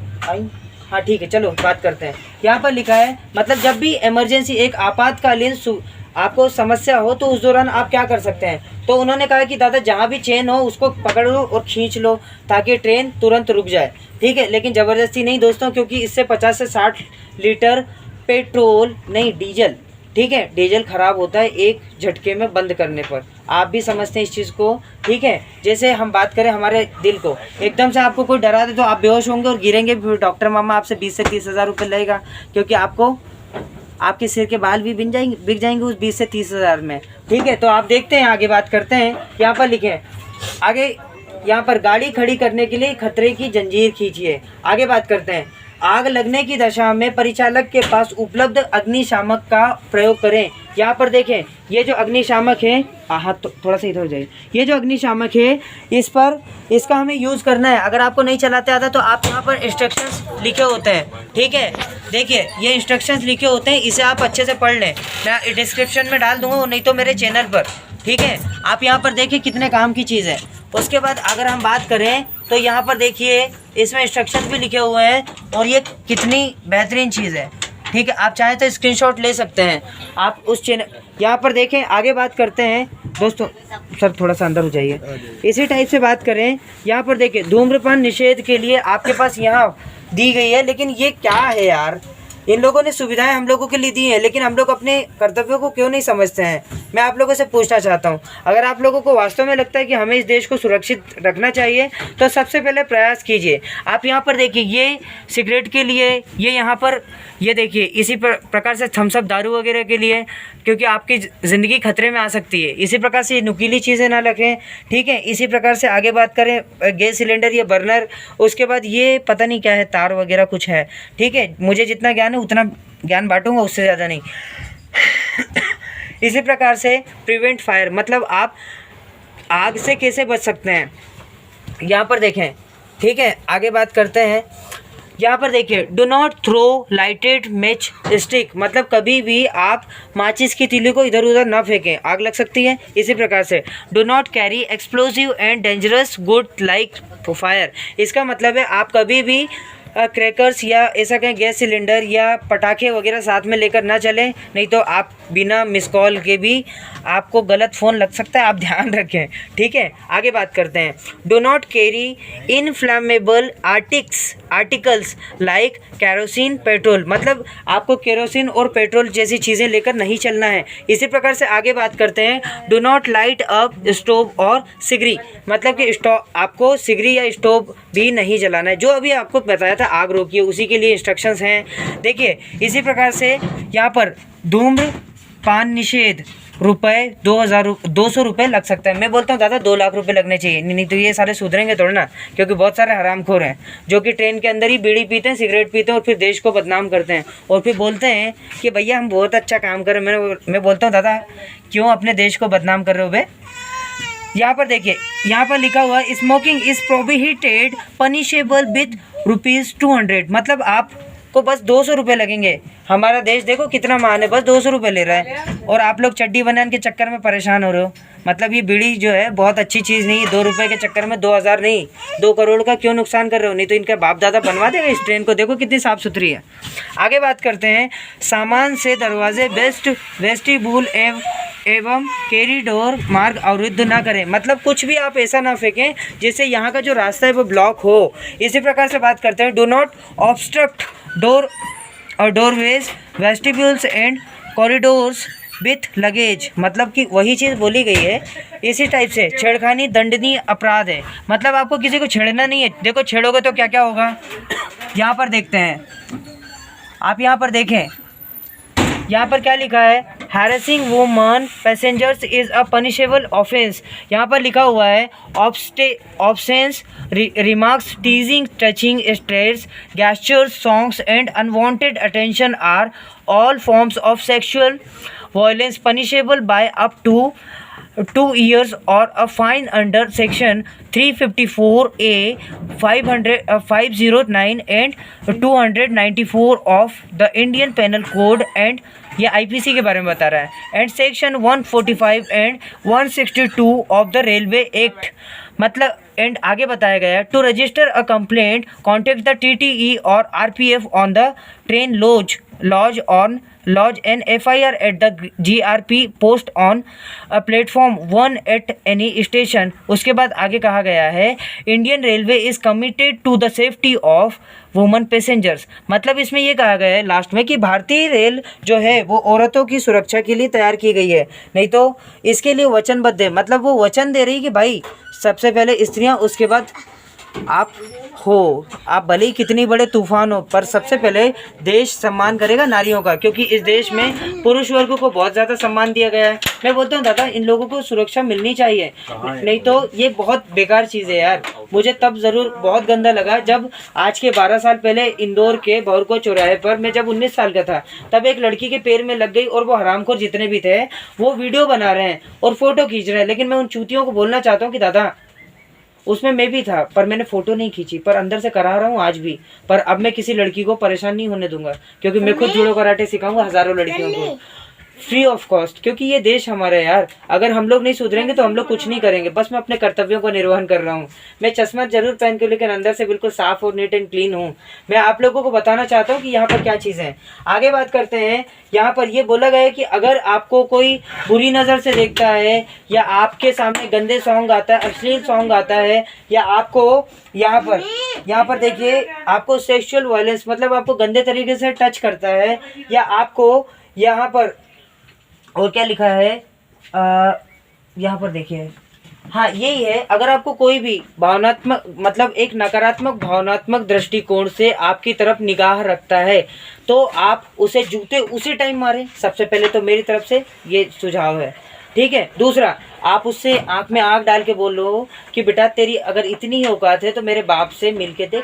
हाँ ठीक है, चलो बात करते हैं। यहाँ पर लिखा है, मतलब जब भी इमरजेंसी, एक आपातकालीन आपको समस्या हो तो उस दौरान आप क्या कर सकते हैं। तो उन्होंने कहा कि दादा जहाँ भी चेन हो उसको पकड़ लो और खींच लो ताकि ट्रेन तुरंत रुक जाए, ठीक है। लेकिन ज़बरदस्ती नहीं दोस्तों, क्योंकि इससे 50 से 60 लीटर पेट्रोल नहीं, डीजल, ठीक है, डीजल ख़राब होता है एक झटके में बंद करने पर। आप भी समझते हैं इस चीज़ को, ठीक है। जैसे हम बात करें हमारे दिल को, एकदम से आपको कोई डरा दे तो आप बेहोश होंगे और गिरेंगे, फिर डॉक्टर मामा आपसे 20 से 30 हज़ार रुपये लेगा, क्योंकि आपके सिर के बाल भी बिक जाएंगे उस 20 से 30 हज़ार में, ठीक है। तो आप देखते हैं, आगे बात करते हैं। यहाँ पर लिखे हैं आगे, यहाँ पर गाड़ी खड़ी करने के लिए खतरे की जंजीर खींचिए। आगे बात करते हैं। आग लगने की दशा में परिचालक के पास उपलब्ध अग्निशामक का प्रयोग करें। यहाँ पर देखें, ये जो अग्निशामक है, हाथ तो थोड़ा सा इधर हो जाइए। ये जो अग्निशामक है, इसका हमें यूज़ करना है। अगर आपको नहीं चलाते आता तो आप यहाँ पर इंस्ट्रक्शंस लिखे होते हैं, ठीक है। देखिए, ये इंस्ट्रक्शंस लिखे होते हैं, इसे आप अच्छे से पढ़ लें। मैं डिस्क्रिप्शन में डाल दूँगा, नहीं तो मेरे चैनल पर, ठीक है। आप यहाँ पर देखिए कितने काम की चीज़ है। उसके बाद अगर हम बात करें तो यहाँ पर देखिए, इसमें इंस्ट्रक्शन भी लिखे हुए हैं और ये कितनी बेहतरीन चीज़ है, ठीक है। आप चाहें तो स्क्रीनशॉट ले सकते हैं आप उस चैनल। यहाँ पर देखें, आगे बात करते हैं दोस्तों। सर थोड़ा सा अंदर हो जाइए। इसी टाइप से बात करें, यहाँ पर देखिए, धूम्रपान निषेध के लिए आपके पास यहाँ दी गई है। लेकिन ये क्या है यार, इन लोगों ने सुविधाएं हम लोगों के लिए दी हैं, लेकिन हम लोग अपने कर्तव्यों को क्यों नहीं समझते हैं। मैं आप लोगों से पूछना चाहता हूं, अगर आप लोगों को वास्तव में लगता है कि हमें इस देश को सुरक्षित रखना चाहिए तो सबसे पहले प्रयास कीजिए। आप यहाँ पर देखिए, ये सिगरेट के लिए, ये यहाँ पर ये देखिए, इसी प्रकार से थम्स अप दारू वगैरह के लिए, क्योंकि आपकी ज़िंदगी खतरे में आ सकती है। इसी प्रकार से नुकीली चीज़ें ना रखें, ठीक है। इसी प्रकार से आगे बात करें, गैस सिलेंडर या बर्नर, उसके बाद ये पता नहीं क्या है, तार वगैरह कुछ है, ठीक है। मुझे जितना ज्ञान है उतना ज्ञान बांटूंगा, उससे ज़्यादा नहीं। इसी प्रकार से प्रिवेंट फायर, मतलब आप आग से कैसे बच सकते हैं, यहाँ पर देखें, ठीक है। आगे बात करते हैं। यहाँ पर देखिए, do not throw lighted match stick, मतलब कभी भी आप माचिस की तीली को इधर उधर ना फेंकें, आग लग सकती है। इसी प्रकार से do not carry explosive and dangerous good like fire, इसका मतलब है आप कभी भी क्रैकर्स या ऐसा कहें गैस सिलेंडर या पटाखे वगैरह साथ में लेकर ना चलें, नहीं तो आप बिना मिस कॉल के भी आपको गलत फ़ोन लग सकता है, आप ध्यान रखें। ठीक है, आगे बात करते हैं। Do not carry inflammable articles like kerosene petrol, मतलब आपको केरोसिन और पेट्रोल जैसी चीज़ें लेकर नहीं चलना है। इसी प्रकार से आगे बात करते हैं। Do not light up stove और सिगरी, मतलब कि आपको सिगरी या स्टोव भी नहीं जलाना है। जो अभी आपको बताया था आग रोकिए, उसी के लिए इंस्ट्रक्शंस हैं। देखिए इसी प्रकार से यहाँ पर धूम्रपान निषेध रुपये 200 रुपये लग सकता है। मैं बोलता हूँ दादा 2 लाख रुपए लगने चाहिए, नहीं तो ये सारे सुधरेंगे थोड़ा ना, क्योंकि बहुत सारे हरामखोर हैं जो कि ट्रेन के अंदर ही बीड़ी पीते हैं, सिगरेट पीते हैं और फिर देश को बदनाम करते हैं और फिर बोलते हैं कि भैया हम बहुत अच्छा काम कर रहे हैं। मैं बोलता हूँ दादा क्यों अपने देश को बदनाम कर रहे हो बे। यहाँ पर देखिए, यहाँ पर लिखा हुआ है smoking is prohibited punishable with ₹200, मतलब आपको बस 200 रुपये लगेंगे। हमारा देश देखो कितना महान है, बस 200 रुपये ले रहा है और आप लोग चड्डी बनाने के चक्कर में परेशान हो रहे हो। मतलब ये बीड़ी जो है बहुत अच्छी चीज़ नहीं है। 2 रुपये के चक्कर में 2000 नहीं 2 करोड़ का क्यों नुकसान कर रहे हो, नहीं तो इनका बाप दादा बनवा देगा इस ट्रेन को। देखो कितनी साफ़ सुथरी है। आगे बात करते हैं। सामान से दरवाजे वेस्टिब्यूल एवं कॉरिडोर मार्ग अवरुद्ध ना करें, मतलब कुछ भी आप ऐसा ना फेंकें जिससे यहाँ का जो रास्ता है वो ब्लॉक हो। इसी प्रकार से बात करते हैं। डो नॉट ऑब्स्ट्रक्ट डोर और doorways vestibules and corridors with luggage, मतलब कि वही चीज़ बोली गई है। इसी टाइप से छेड़खानी दंडनीय अपराध है, मतलब आपको किसी को छेड़ना नहीं है। देखो छेड़ोगे तो क्या क्या होगा, यहाँ पर देखते हैं। आप यहाँ पर देखें, यहाँ पर क्या लिखा है, harassing woman passengers is a punishable offence. यहाँ पर लिखा हुआ है obscene remarks, teasing, touching, stares, gestures, songs and unwanted attention are all forms of sexual violence punishable by up to 2 years or a fine under section 354A 509 and 294 of the Indian Penal Code and ये IPC के बारे में बता रहा है and section 145 and 162 of the railway act, मतलब and आगे बताया गया है to register a complaint contact the TTE और RPF on the train lodge an FIR at the GRP post on platform 1 at any station। उसके बाद आगे कहा गया है Indian railway is committed to the safety of woman passengers, मतलब इसमें ये कहा गया है लास्ट में कि भारतीय रेल जो है वो औरतों की सुरक्षा के लिए तैयार की गई है, नहीं तो इसके लिए वचनबद्ध है। मतलब वो वचन दे रही कि भाई सबसे पहले स्त्रियां, उसके बाद आप हो, आप भले ही कितनी बड़े तूफान हो, पर सबसे पहले देश सम्मान करेगा नारियों का, क्योंकि इस देश में पुरुष वर्ग को बहुत ज़्यादा सम्मान दिया गया है। मैं बोलता हूँ दादा इन लोगों को सुरक्षा मिलनी चाहिए, नहीं तो ये बहुत बेकार चीज़ है यार। मुझे तब ज़रूर बहुत गंदा लगा जब आज के 12 साल पहले इंदौर के भौरको चौराहे पर मैं जब 19 साल का था, तब एक लड़की के पैर में लग गई और वो हरामखोर जितने भी थे वो वीडियो बना रहे हैं और फ़ोटो खींच रहे हैं। लेकिन मैं उन चूतियों को बोलना चाहता हूँ कि दादा उसमें मैं भी था, पर मैंने फ़ोटो नहीं खींची, पर अंदर से करा रहा हूँ आज भी। पर अब मैं किसी लड़की को परेशान नहीं होने दूंगा, क्योंकि मैं खुद जूडो कराटे सिखाऊंगा हज़ारों लड़कियों को फ्री ऑफ कॉस्ट, क्योंकि ये देश हमारा है यार। अगर हम लोग नहीं सुधरेंगे तो हम लोग कुछ नहीं करेंगे। बस मैं अपने कर्तव्यों को निर्वहन कर रहा हूँ। मैं चश्मा जरूर पहन के, लेकिन अंदर से बिल्कुल साफ और नीट एंड क्लीन हूँ। मैं आप लोगों को बताना चाहता हूँ कि यहाँ पर क्या चीज़ें हैं। आगे बात करते हैं। यहाँ पर ये बोला गया है कि अगर आपको कोई बुरी नज़र से देखता है या आपके सामने गंदे सॉन्ग आता है, अश्लील सॉन्ग आता है, या आपको यहाँ पर देखिए आपको सेक्सुअल वायलेंस, मतलब आपको गंदे तरीके से टच करता है, या आपको यहाँ पर और क्या लिखा है यहाँ पर देखिए, हाँ यही है, अगर आपको कोई भी भावनात्मक, मतलब एक नकारात्मक भावनात्मक दृष्टिकोण से आपकी तरफ निगाह रखता है तो आप उसे जूते उसी टाइम मारें। सबसे पहले तो मेरी तरफ से ये सुझाव है, ठीक है। दूसरा, आप उससे आंख में आंख डाल के बोलो कि बेटा तेरी अगर इतनी ही औकात है तो मेरे बाप से मिल के देख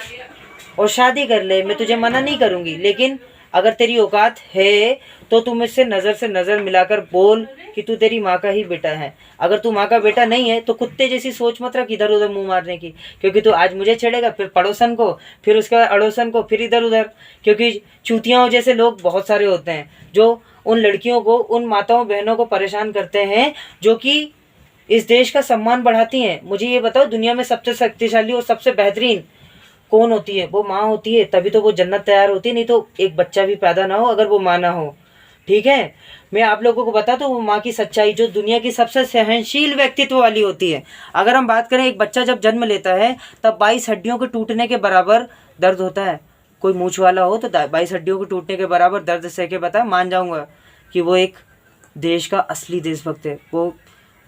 और शादी कर ले, मैं तुझे मना नहीं करूँगी, लेकिन अगर तेरी औकात है तो तू मुझसे नज़र मिलाकर बोल कि तू तेरी माँ का ही बेटा है। अगर तू माँ का बेटा नहीं है तो कुत्ते जैसी सोच मत रख इधर उधर मुंह मारने की, क्योंकि तू आज मुझे छेड़ेगा, फिर पड़ोसन को, फिर उसके बाद अड़ोसन को, फिर इधर उधर। क्योंकि चूतियाओं जैसे लोग बहुत सारे होते हैं जो उन लड़कियों को, उन माताओं बहनों को परेशान करते हैं जो कि इस देश का सम्मान बढ़ाती हैं। मुझे ये बताओ, दुनिया में सबसे शक्तिशाली और सबसे बेहतरीन कौन होती है? वो माँ होती है, तभी तो वो जन्नत तैयार होती है, नहीं तो एक बच्चा भी पैदा ना हो अगर वो माँ ना हो। ठीक है, मैं आप लोगों को बता दूं वो माँ की सच्चाई, जो दुनिया की सबसे सहनशील व्यक्तित्व वाली होती है। अगर हम बात करें, एक बच्चा जब जन्म लेता है तब 22 हड्डियों के टूटने के बराबर दर्द होता है। कोई मूछ वाला हो तो 22 हड्डियों के टूटने के बराबर दर्द सह के बता, मान जाऊंगा कि वो एक देश का असली देशभक्त है। वो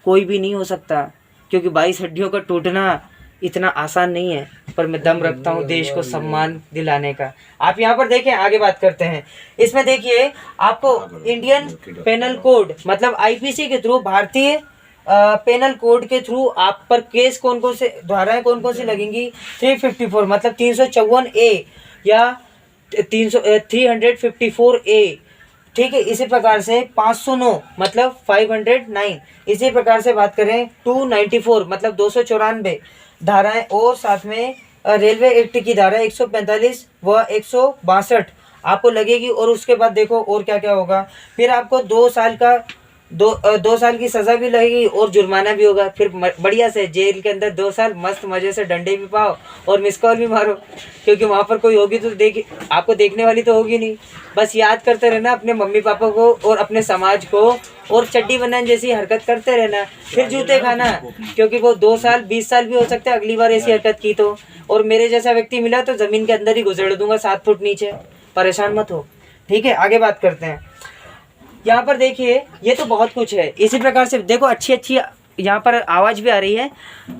कोई भी नहीं हो सकता, क्योंकि 22 हड्डियों का टूटना इतना आसान नहीं है, पर मैं दम रखता हूँ देश को सम्मान दिलाने का। आप यहाँ पर देखें, आगे बात करते हैं। इसमें देखिए आपको इंडियन पेनल कोड मतलब आईपीसी के थ्रू, भारतीय पेनल कोड के थ्रू आप पर केस कौन कौन से, धाराएं कौन कौन सी लगेंगी? 354 मतलब 354A या 354A। ठीक है, इसी प्रकार से 509 मतलब 509। इसी प्रकार से बात करें 294 मतलब 294 धाराएं, और साथ में रेलवे एक्ट की धारा 145 व 162 आपको लगेगी। और उसके बाद देखो और क्या क्या होगा, फिर आपको 2 साल का 2 साल की सज़ा भी लगेगी और जुर्माना भी होगा। फिर बढ़िया से जेल के अंदर 2 साल मस्त मज़े से डंडे भी पाओ और मिस कॉल भी मारो, क्योंकि वहाँ पर कोई होगी तो आपको देखने वाली तो होगी नहीं। बस याद करते रहना अपने मम्मी पापा को और अपने समाज को, और चड्डी बनाने जैसी हरकत करते रहना, फिर जूते खाना, क्योंकि वो 2 साल 20 साल भी हो सकते हैं अगली बार ऐसी हरकत की तो। और मेरे जैसा व्यक्ति मिला तो ज़मीन के अंदर ही गुजर दूंगा 7 फुट नीचे, परेशान मत हो। ठीक है, आगे बात करते हैं। यहाँ पर देखिए ये तो बहुत कुछ है। इसी प्रकार से देखो अच्छी अच्छी यहाँ पर आवाज़ भी आ रही है।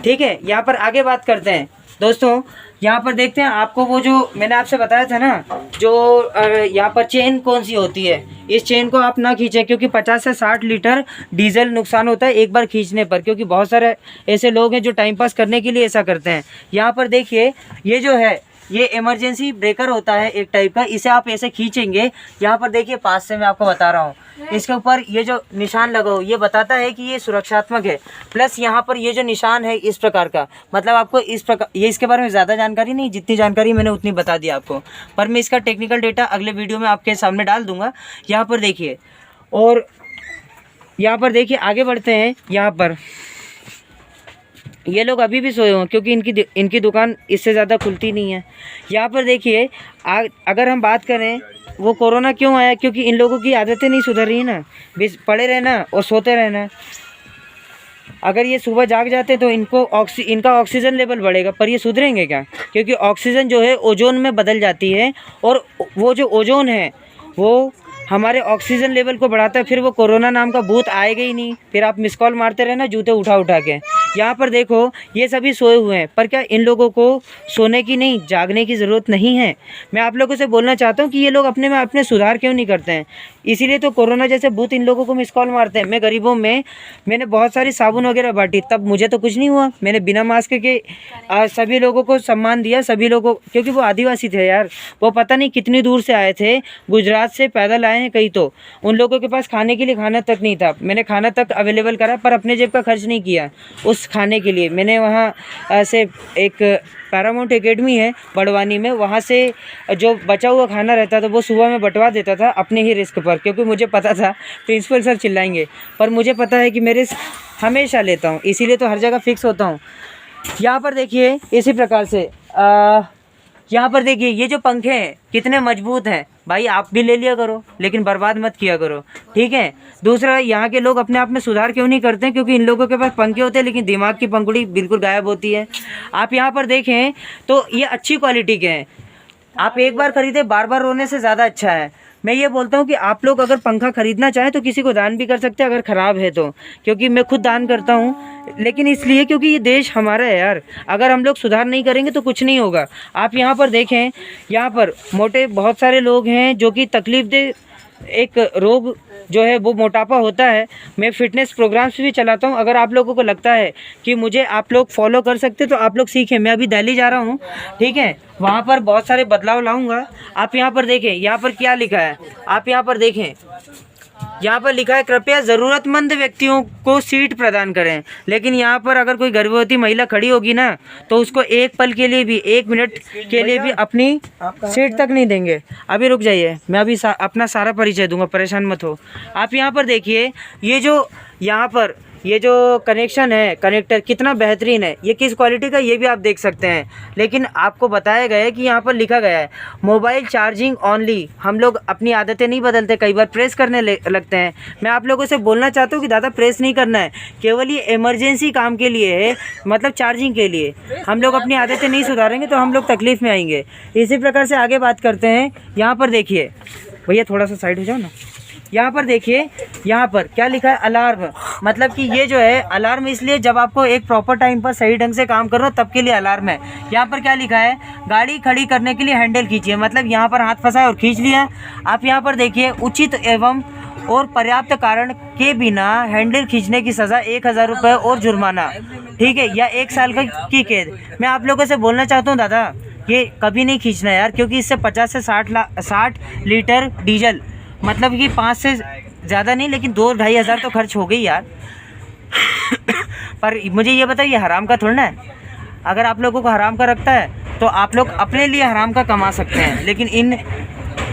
ठीक है, यहाँ पर आगे बात करते हैं दोस्तों। यहाँ पर देखते हैं आपको वो जो मैंने आपसे बताया था ना, जो यहाँ पर चेन कौन सी होती है, इस चेन को आप ना खींचें, क्योंकि 50 से 60 लीटर डीजल नुकसान होता है एक बार खींचने पर, क्योंकि बहुत सारे ऐसे लोग हैं जो टाइम पास करने के लिए ऐसा करते हैं। यहाँ पर देखिए ये जो है ये इमरजेंसी ब्रेकर होता है एक टाइप का, इसे आप ऐसे खींचेंगे। यहाँ पर देखिए पास से मैं आपको बता रहा हूँ, इसके ऊपर ये जो निशान लगा हो ये बताता है कि ये सुरक्षात्मक है। प्लस यहाँ पर ये जो निशान है इस प्रकार का, मतलब आपको इस प्रकार, ये इसके बारे में ज़्यादा जानकारी नहीं, जितनी जानकारी मैंने उतनी बता दी आपको, पर मैं इसका टेक्निकल डेटा अगले वीडियो में आपके सामने डाल दूँगा। यहाँ पर देखिए, और यहाँ पर देखिए आगे बढ़ते हैं। यहाँ पर ये लोग अभी भी सोए हुए क्योंकि इनकी दुकान इससे ज़्यादा खुलती नहीं है। यहाँ पर देखिए अगर हम बात करें वो कोरोना क्यों आया, क्योंकि इन लोगों की आदतें नहीं सुधर रही ना, बस पड़े रहना और सोते रहना। अगर ये सुबह जाग जाते तो इनका ऑक्सीजन लेवल बढ़ेगा, पर ये सुधरेंगे क्या? क्योंकि ऑक्सीजन जो है ओजोन में बदल जाती है, और वो जो ओजोन है वो हमारे ऑक्सीजन लेवल को बढ़ाता है। फिर वो कोरोना नाम का भूत आएगा ही नहीं। फिर आप मिस कॉल मारते रहना जूते उठा उठा के। यहाँ पर देखो ये सभी सोए हुए हैं, पर क्या इन लोगों को सोने की नहीं जागने की ज़रूरत नहीं है? मैं आप लोगों से बोलना चाहता हूँ कि ये लोग अपने में अपने सुधार क्यों नहीं करते हैं? इसीलिए तो कोरोना जैसे भूत इन लोगों को मिस कॉल मारते हैं। मैं गरीबों में मैंने बहुत सारी साबुन वगैरह बांटी, तब मुझे तो कुछ नहीं हुआ। मैंने बिना मास्क के सभी लोगों को सम्मान दिया, सभी लोगों, क्योंकि वो आदिवासी थे यार, वो पता नहीं कितनी दूर से आए थे, गुजरात से पैदल आए हैं कई, तो उन लोगों के पास खाने के लिए खाना तक नहीं था। मैंने खाना तक अवेलेबल करा, पर अपने जेब का खर्च नहीं किया उस खाने के लिए। मैंने वहाँ से एक पैरामाउंट एकेडमी है बड़वानी में, वहाँ से जो बचा हुआ खाना रहता था वो सुबह में बंटवा देता था अपने ही रिस्क पर, क्योंकि मुझे पता था प्रिंसिपल सर चिल्लाएंगे, पर मुझे पता है कि मैं रिस्क हमेशा लेता हूँ, इसीलिए तो हर जगह फिक्स होता हूँ। यहाँ पर देखिए इसी प्रकार से यहाँ पर देखिए ये जो पंखे हैं कितने मजबूत हैं भाई, आप भी ले लिया करो लेकिन बर्बाद मत किया करो। ठीक है, दूसरा यहाँ के लोग अपने आप में सुधार क्यों नहीं करते हैं? क्योंकि इन लोगों के पास पंखे होते हैं लेकिन दिमाग की पंखुड़ी बिल्कुल गायब होती है। आप यहाँ पर देखें तो ये अच्छी क्वालिटी के हैं, आप एक बार खरीदे बार बार रोने से ज़्यादा अच्छा है। मैं ये बोलता हूँ कि आप लोग अगर पंखा ख़रीदना चाहें तो किसी को दान भी कर सकते हैं अगर ख़राब है तो, क्योंकि मैं खुद दान करता हूँ, लेकिन इसलिए क्योंकि ये देश हमारा है यार। अगर हम लोग सुधार नहीं करेंगे तो कुछ नहीं होगा। आप यहाँ पर देखें, यहाँ पर मोटे बहुत सारे लोग हैं जो कि तकलीफ दे एक रोग जो है वो मोटापा होता है। मैं फ़िटनेस प्रोग्राम्स भी चलाता हूँ, अगर आप लोगों को लगता है कि मुझे आप लोग फॉलो कर सकते तो आप लोग सीखें। मैं अभी दिल्ली जा रहा हूँ, ठीक है, वहाँ पर बहुत सारे बदलाव लाऊंगा। आप यहाँ पर देखें, यहाँ पर क्या लिखा है, आप यहाँ पर देखें, यहाँ पर लिखा है कृपया ज़रूरतमंद व्यक्तियों को सीट प्रदान करें। लेकिन यहाँ पर अगर कोई गर्भवती महिला खड़ी होगी ना तो उसको एक पल के लिए भी, 1 मिनट के लिए भी अपनी सीट तक नहीं देंगे। अभी रुक जाइए, मैं अभी अपना सारा परिचय दूंगा, परेशान मत हो। आप यहाँ पर देखिए, ये जो यहाँ पर ये जो कनेक्शन है, कनेक्टर कितना बेहतरीन है, ये किस क्वालिटी का ये भी आप देख सकते हैं। लेकिन आपको बताया गया है कि यहाँ पर लिखा गया है मोबाइल चार्जिंग ओनली। हम लोग अपनी आदतें नहीं बदलते, कई बार प्रेस करने लगते हैं। मैं आप लोगों से बोलना चाहता हूँ कि दादा प्रेस नहीं करना है, केवल ये इमरजेंसी काम के लिए है, मतलब चार्जिंग के लिए। हम लोग अपनी आदतें नहीं सुधारेंगे तो हम लोग तकलीफ़ में आएंगे। इसी प्रकार से आगे बात करते हैं। यहाँ पर देखिए भैया, थोड़ा सा साइड हो जाओ ना। यहाँ पर देखिए, यहाँ पर क्या लिखा है, अलार्म। मतलब कि ये जो है अलार्म इसलिए जब आपको एक प्रॉपर टाइम पर सही ढंग से काम करो तब के लिए अलार्म है। यहाँ पर क्या लिखा है, गाड़ी खड़ी करने के लिए हैंडल खींचिए। मतलब यहाँ पर हाथ फंसाए और खींच लिया। आप यहाँ पर देखिए, उचित एवं और पर्याप्त कारण के बिना हैंडल खींचने की सज़ा 1000 रुपये और जुर्माना, ठीक है, या 1 साल की कैद। मैं आप लोगों से बोलना चाहता हूँ दादा, ये कभी नहीं खींचना यार, क्योंकि इससे 50 से 60 लीटर डीजल, मतलब कि 5 से ज़्यादा नहीं लेकिन 2-2.5 हज़ार तो खर्च हो गई यार। पर मुझे ये बताइए, हराम का थोड़ा है। अगर आप लोगों को हराम का रखता है तो आप लोग अपने लिए हराम का कमा सकते हैं, लेकिन इन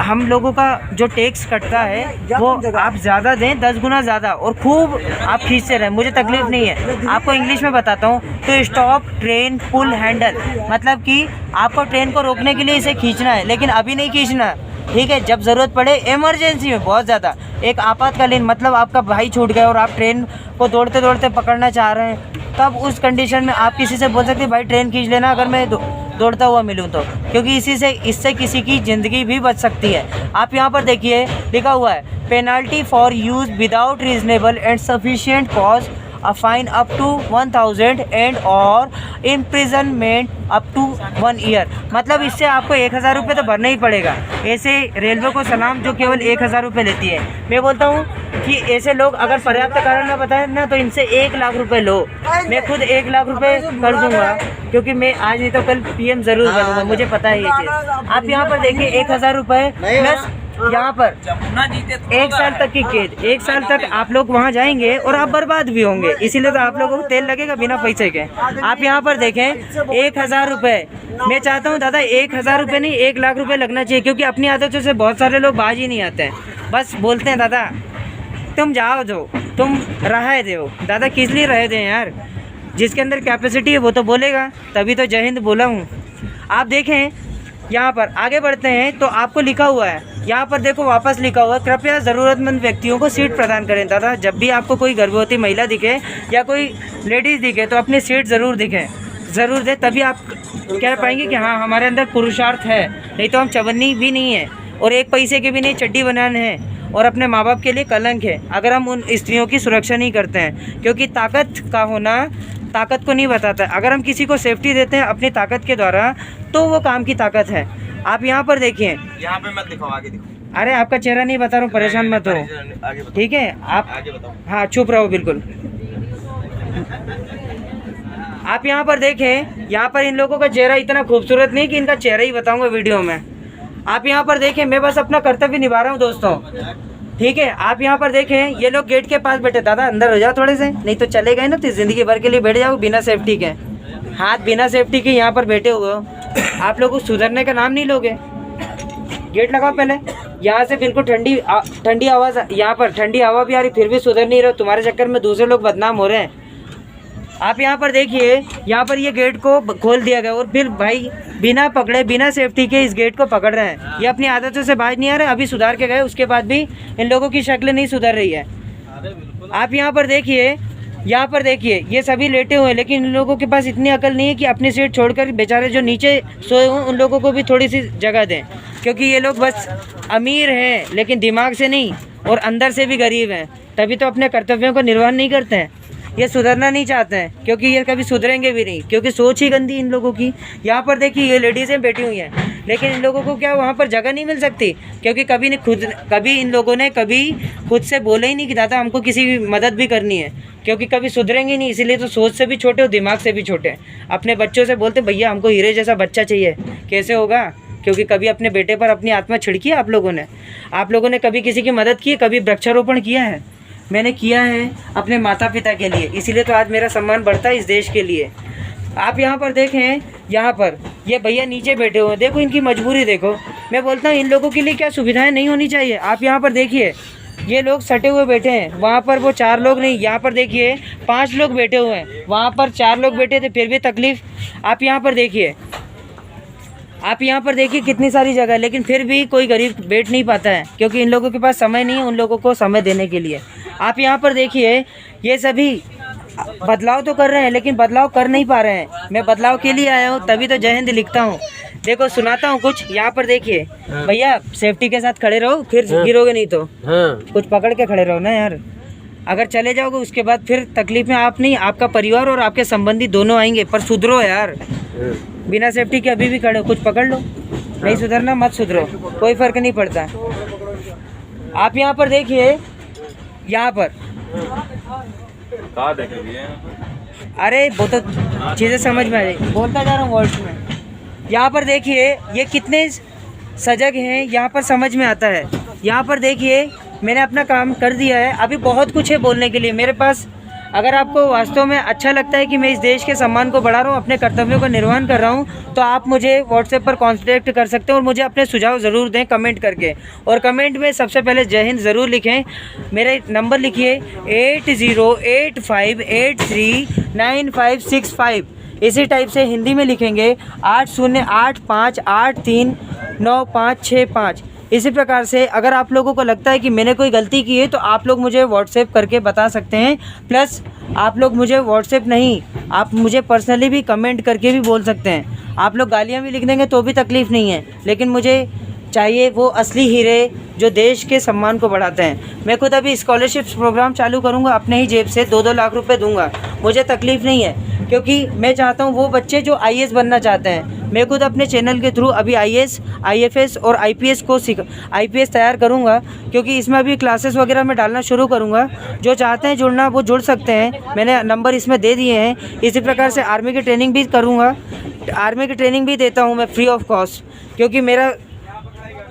हम लोगों का जो टैक्स कटता है वो आप ज़्यादा दें, 10 गुना ज़्यादा, और खूब आप खींचते रहें, मुझे तकलीफ़ नहीं है। आपको इंग्लिश में बताता हूँ। तो स्टॉप ट्रेन पुल हैंडल, मतलब कि आपको ट्रेन को रोकने के लिए इसे खींचना है, लेकिन अभी नहीं खींचना, ठीक है। जब ज़रूरत पड़े, इमरजेंसी में, बहुत ज़्यादा, एक आपातकालीन, मतलब आपका भाई छूट गया और आप ट्रेन को दौड़ते दौड़ते पकड़ना चाह रहे हैं, तब उस कंडीशन में आप किसी से बोल सकते हैं भाई ट्रेन खींच लेना अगर मैं दौड़ता हुआ मिलूँ तो, क्योंकि इससे किसी की ज़िंदगी भी बच सकती है। आप यहाँ पर देखिए लिखा हुआ है, penalty for use without reasonable and sufficient cause, a fine up to 1000 and और imprisonment up to 1 year। मतलब इससे आपको 1000 रुपये तो भरना ही पड़ेगा। ऐसे रेलवे को सलाम जो केवल 1000 रुपये लेती है। मैं बोलता हूँ कि ऐसे लोग अगर पर्याप्त कारण ना बताएं ना तो इनसे 1 लाख रुपए लो। मैं खुद 1 लाख रुपए कर दूंगा, क्योंकि मैं आज नहीं तो कल PM ज़रूर बनूंगा, मुझे पता है ये चीज़। आप यहाँ पर देखिए 1000 रुपये प्लस यहाँ पर 1 साल तक की कैद। 1 साल तक आप लोग वहाँ जाएंगे और आप बर्बाद भी होंगे, इसीलिए तो आप लोगों को तेल लगेगा बिना पैसे के। आप यहाँ पर देखें 1000 रुपये। मैं चाहता हूँ दादा 1000 रुपये नहीं 1 लाख रुपये लगना चाहिए, क्योंकि अपनी आदतों से बहुत सारे लोग बाज ही नहीं आते हैं। बस बोलते हैं दादा तुम जाओ, जो तुम रहे दो। दादा किस लिए रहे दें यार, जिसके अंदर कैपेसिटी है वो तो बोलेगा, तभी तो जय हिंद बोला हूँ। आप देखें यहाँ पर आगे बढ़ते हैं तो आपको लिखा हुआ है, यहाँ पर देखो वापस लिखा हुआ है, कृपया ज़रूरतमंद व्यक्तियों को सीट प्रदान करें। दादा जब भी आपको कोई गर्भवती महिला दिखे या कोई लेडीज़ दिखे तो अपनी सीट ज़रूर ज़रूर दे, तभी आप कह पाएंगे कि हाँ हमारे अंदर पुरुषार्थ है। नहीं तो हम चवन्नी भी नहीं है और 1 पैसे के भी नहीं चड्डी बनाने हैं, और अपने माँ बाप के लिए कलंक है अगर हम उन स्त्रियों की सुरक्षा नहीं करते हैं, क्योंकि ताकत का होना ताकत को नहीं बताता। अगर हम किसी को सेफ्टी देते हैं अपनी ताकत के द्वारा तो वो काम की ताकत है। आप यहाँ पर देखिए, यहाँ पे मत दिखाओ, आगे दिखाओ। अरे आपका चेहरा नहीं बता रहा हूँ, परेशान मत हो, ठीक है। आप आगे बताओ। हाँ चुप रहो बिल्कुल। आप यहाँ पर देखें, यहाँ पर इन लोगों का चेहरा इतना खूबसूरत नहीं कि इनका चेहरा ही बताऊंगा वीडियो में। आप यहाँ पर देखें, मैं बस अपना कर्तव्य निभा रहा हूँ दोस्तों, ठीक है। आप यहाँ पर देखें ये लोग गेट के पास बैठे। दादा अंदर हो जाओ थोड़े से, नहीं तो चले गए ना तो ज़िंदगी भर के लिए बैठ जाओ बिना सेफ्टी के। हाथ बिना सेफ्टी के यहाँ पर बैठे हुए हो, आप लोगों को सुधरने का नाम नहीं लोगे। गेट लगाओ पहले। यहाँ से बिल्कुल ठंडी आवाज़, यहाँ पर ठंडी हवा भी आ रही, फिर भी सुधर नहीं रहे। तुम्हारे चक्कर में दूसरे लोग बदनाम हो रहे हैं। आप यहाँ पर देखिए, यहाँ पर ये गेट को खोल दिया गया और फिर भाई बिना पकड़े बिना सेफ्टी के इस गेट को पकड़ रहे हैं। ये अपनी आदतों से बाज नहीं आ रहे, अभी सुधार के गए उसके बाद भी इन लोगों की शक्ल नहीं सुधर रही है। आप यहाँ पर देखिए, यहाँ पर देखिए ये सभी लेटे हुए हैं, लेकिन इन लोगों के पास इतनी अकल नहीं है कि अपनी सीट छोड़कर बेचारे जो नीचे सोए हुए उन लोगों को भी थोड़ी सी जगह दें, क्योंकि ये लोग बस अमीर हैं लेकिन दिमाग से नहीं और अंदर से भी गरीब हैं, तभी तो अपने कर्तव्यों को निर्वहन नहीं करते हैं। ये सुधरना नहीं चाहते हैं, क्योंकि ये कभी सुधरेंगे भी नहीं, क्योंकि सोच ही गंदी इन लोगों की। यहाँ पर देखिए ये लेडीज़ें बैठी हुई हैं, लेकिन इन लोगों को क्या वहाँ पर जगह नहीं मिल सकती, क्योंकि कभी इन लोगों ने कभी खुद से बोला ही नहीं कि दादा हमको किसी की मदद भी करनी है, क्योंकि कभी सुधरेंगे नहीं, इसीलिए तो सोच से भी छोटे और दिमाग से भी छोटे। अपने बच्चों से बोलते भैया हमको हीरे जैसा बच्चा चाहिए, कैसे होगा, क्योंकि कभी अपने बेटे पर अपनी आत्मा छिड़की है आप लोगों ने कभी किसी की मदद की है, कभी वृक्षारोपण किया है? मैंने किया है अपने माता पिता के लिए, इसीलिए तो आज मेरा सम्मान बढ़ता है इस देश के लिए। आप यहाँ पर देखें, यहाँ पर ये भैया नीचे बैठे हुए हैं, देखो इनकी मजबूरी देखो। मैं बोलता हूँ इन लोगों के लिए क्या सुविधाएं नहीं होनी चाहिए। आप यहाँ पर देखिए, ये लोग सटे हुए बैठे हैं, वहाँ पर वो 4 लोग नहीं, यहाँ पर देखिए 5 लोग बैठे हुए हैं, वहाँ पर 4 लोग बैठे थे फिर भी तकलीफ़। आप यहाँ पर देखिए, आप यहाँ पर देखिए कितनी सारी जगह है, लेकिन फिर भी कोई गरीब बैठ नहीं पाता है क्योंकि इन लोगों के पास समय नहीं है उन लोगों को समय देने के लिए। आप यहाँ पर देखिए ये सभी बदलाव तो कर रहे हैं लेकिन बदलाव कर नहीं पा रहे हैं। मैं बदलाव के लिए आया हूँ, तभी तो जय हिंद लिखता हूँ। देखो सुनाता हूँ कुछ, यहाँ पर देखिए भैया सेफ्टी के साथ खड़े रहो, फिर गिरोगे नहीं तो। कुछ पकड़ के खड़े रहो ना यार, अगर चले जाओगे उसके बाद फिर तकलीफ में आप नहीं, आपका परिवार और आपके संबंधी दोनों आएंगे। पर सुधरो यार, बिना सेफ्टी के अभी भी खड़े हो, कुछ पकड़ लो। नहीं सुधरना मत सुधरो, कोई फर्क नहीं पड़ता। आप यहाँ पर देखिए, यहाँ पर अरे वो तो चीज़ें समझ में आ जाएगी, बोलता जा रहा हूँ वर्ड्स में। यहाँ पर देखिए ये कितने सजग हैं, यहाँ पर समझ में आता है। यहाँ पर देखिए मैंने अपना काम कर दिया है, अभी बहुत कुछ है बोलने के लिए मेरे पास। अगर आपको वास्तव में अच्छा लगता है कि मैं इस देश के सम्मान को बढ़ा रहा हूँ, अपने कर्तव्यों का निर्वहन कर रहा हूँ, तो आप मुझे व्हाट्सएप पर कांटेक्ट कर सकते हैं और मुझे अपने सुझाव ज़रूर दें कमेंट करके। और कमेंट में सबसे पहले जय हिंद ज़रूर लिखें। मेरे नंबर लिखिए 8085839565। इसी टाइप से हिंदी में लिखेंगे 8085839565। इसी प्रकार से अगर आप लोगों को लगता है कि मैंने कोई गलती की है तो आप लोग मुझे व्हाट्सएप करके बता सकते हैं। प्लस आप लोग मुझे व्हाट्सएप नहीं, आप मुझे पर्सनली भी कमेंट करके भी बोल सकते हैं। आप लोग गालियाँ भी लिख देंगे तो भी तकलीफ़ नहीं है, लेकिन मुझे चाहिए वो असली हीरे जो देश के सम्मान को बढ़ाते हैं। मैं खुद अभी स्कॉलरशिप प्रोग्राम चालू करूँगा, अपने ही जेब से 2-2 लाख रुपए दूंगा। मुझे तकलीफ़ नहीं है क्योंकि मैं चाहता हूँ वो बच्चे जो IAS बनना चाहते हैं, मैं खुद अपने चैनल के थ्रू अभी IAS, IFS और IPS को IPS तैयार करूँगा, क्योंकि इसमें अभी क्लासेस वगैरह मैं डालना शुरू करूँगा। जो चाहते हैं जुड़ना वो जुड़ सकते हैं, मैंने नंबर इसमें दे दिए हैं। इसी प्रकार से आर्मी की ट्रेनिंग भी करूँगा, आर्मी की ट्रेनिंग भी देता हूँ मैं फ्री ऑफ कॉस्ट, क्योंकि मेरा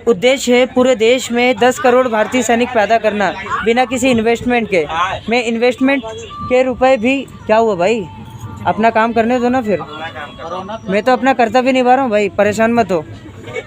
उद्देश्य है पूरे देश में 10 करोड़ भारतीय सैनिक पैदा करना बिना किसी इन्वेस्टमेंट के। मैं इन्वेस्टमेंट के रुपए भी, क्या हुआ भाई, अपना काम करने दो ना, फिर मैं तो अपना कर्तव्य निभा रहा हूँ भाई, परेशान मत हो।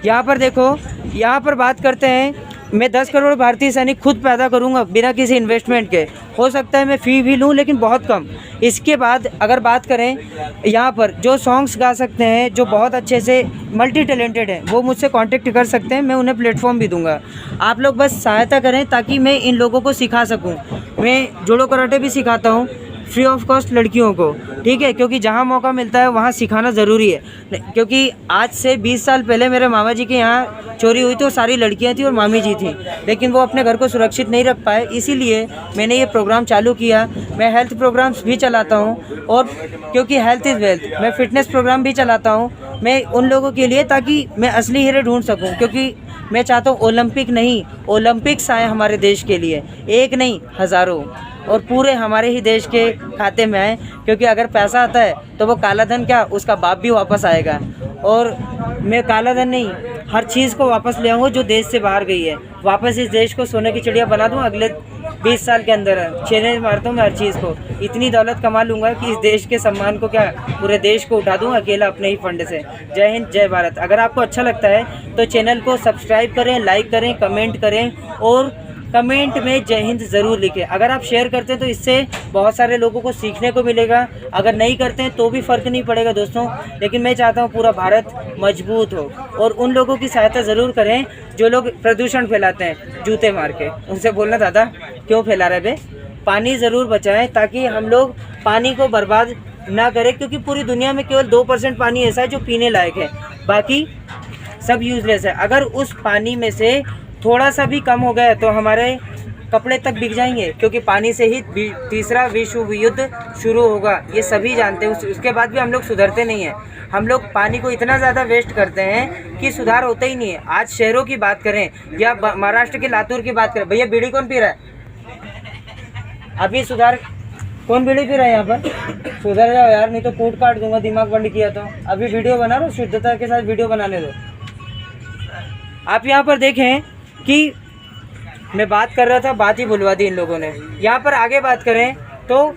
यहाँ पर देखो, यहाँ पर बात करते हैं, मैं 10 करोड़ भारतीय सैनिक खुद पैदा करूँगा बिना किसी इन्वेस्टमेंट के। हो सकता है मैं फ़ी भी लूँ लेकिन बहुत कम। इसके बाद अगर बात करें, यहाँ पर जो सॉन्ग्स गा सकते हैं, जो बहुत अच्छे से मल्टी टैलेंटेड हैं, वो मुझसे कांटेक्ट कर सकते हैं, मैं उन्हें प्लेटफॉर्म भी दूंगा। आप लोग बस सहायता करें ताकि मैं इन लोगों को सिखा सकूँ। मैं जूडो कराटे भी सिखाता हूँ फ्री ऑफ कॉस्ट लड़कियों को, ठीक है, क्योंकि जहाँ मौका मिलता है वहाँ सिखाना ज़रूरी है। क्योंकि आज से 20 साल पहले मेरे मामा जी के यहाँ चोरी हुई तो सारी लड़कियाँ थी और मामी जी थी, लेकिन वो अपने घर को सुरक्षित नहीं रख पाए, इसीलिए मैंने ये प्रोग्राम चालू किया। मैं हेल्थ प्रोग्राम्स भी चलाता हूँ, और क्योंकि हेल्थ इज़ वेल्थ, मैं फ़िटनेस प्रोग्राम भी चलाता हूँ मैं उन लोगों के लिए, ताकि मैं असली हीरे ढूंढ सकूँ। क्योंकि मैं चाहता हूँ ओलंपिक नहीं, ओलंपिक्स आए हमारे देश के लिए, एक नहीं हज़ारों, और पूरे हमारे ही देश के खाते में आए। क्योंकि अगर पैसा आता है तो वो काला धन क्या, उसका बाप भी वापस आएगा। और मैं काला धन नहीं, हर चीज़ को वापस ले आऊँगा जो देश से बाहर गई है, वापस इस देश को सोने की चिड़िया बना दूँ। अगले 20 साल के अंदर चैलेंज मारता हूँ मैं हर चीज़ को, इतनी दौलत कमा लूँगा कि इस देश के सम्मान को, क्या पूरे देश को उठा दूँ अकेला अपने ही फंड से। जय हिंद, जय भारत। अगर आपको अच्छा लगता है तो चैनल को सब्सक्राइब करें, लाइक करें, कमेंट करें, और कमेंट में जय हिंद ज़रूर लिखें। अगर आप शेयर करते हैं तो इससे बहुत सारे लोगों को सीखने को मिलेगा, अगर नहीं करते हैं तो भी फ़र्क नहीं पड़ेगा दोस्तों। लेकिन मैं चाहता हूँ पूरा भारत मजबूत हो, और उन लोगों की सहायता ज़रूर करें जो लोग प्रदूषण फैलाते हैं जूते मार के। उनसे बोलना, दादा क्यों फैला रहे बे, पानी ज़रूर बचाएं ताकि हम लोग पानी को बर्बाद ना करें। क्योंकि पूरी दुनिया में केवल 2% पानी ऐसा है जो पीने लायक है, बाकी सब यूज़लेस है। अगर उस पानी में से थोड़ा सा भी कम हो गया तो हमारे कपड़े तक बिक जाएंगे, क्योंकि पानी से ही तीसरा विश्व युद्ध शुरू होगा, ये सभी जानते हैं। उसके बाद भी हम लोग सुधरते नहीं हैं। हम लोग पानी को इतना ज़्यादा वेस्ट करते हैं कि सुधार होता ही नहीं है। आज शहरों की बात करें या महाराष्ट्र के लातूर की बात करें, भैया बीड़ी कौन पी रहा है अभी? सुधार कौन बीड़ी पी रहा है यहाँ पर? सुधर जाओ यार, नहीं तो कूट काट दूंगा, दिमाग बंद किया तो। अभी वीडियो बना रहा हूँ, शुद्धता के साथ वीडियो बनाने दो। आप यहाँ पर देखें कि मैं बात कर रहा था, बात ही भुलवा दी इन लोगों ने। यहाँ पर आगे बात करें तो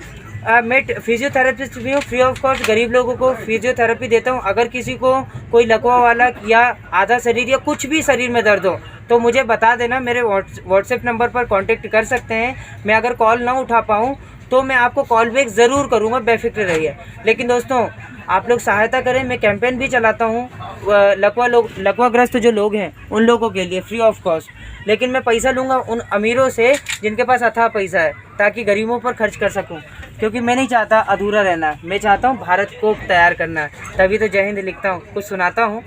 मैं फिजियोथेरेपिस्ट भी हूँ, फ्री ऑफ कॉस्ट गरीब लोगों को फिजियोथेरेपी देता हूँ। अगर किसी को कोई लकवा वाला या आधा शरीर या कुछ भी शरीर में दर्द हो तो मुझे बता देना, मेरे व्हाट्सएप नंबर पर कांटेक्ट कर सकते हैं। मैं अगर कॉल ना उठा पाऊँ तो मैं आपको कॉल बैक ज़रूर करूँगा, बेफिक्र रहिए। लेकिन दोस्तों आप लोग सहायता करें, मैं कैंपेन भी चलाता हूँ लकवाग्रस्त जो लोग हैं उन लोगों के लिए फ्री ऑफ कॉस्ट। लेकिन मैं पैसा लूँगा उन अमीरों से जिनके पास अथाह पैसा है, ताकि गरीबों पर खर्च कर सकूँ, क्योंकि मैं नहीं चाहता अधूरा रहना, मैं चाहता हूँ भारत को तैयार करना। तभी तो जय हिंद लिखता हूँ, कुछ सुनाता हूँ।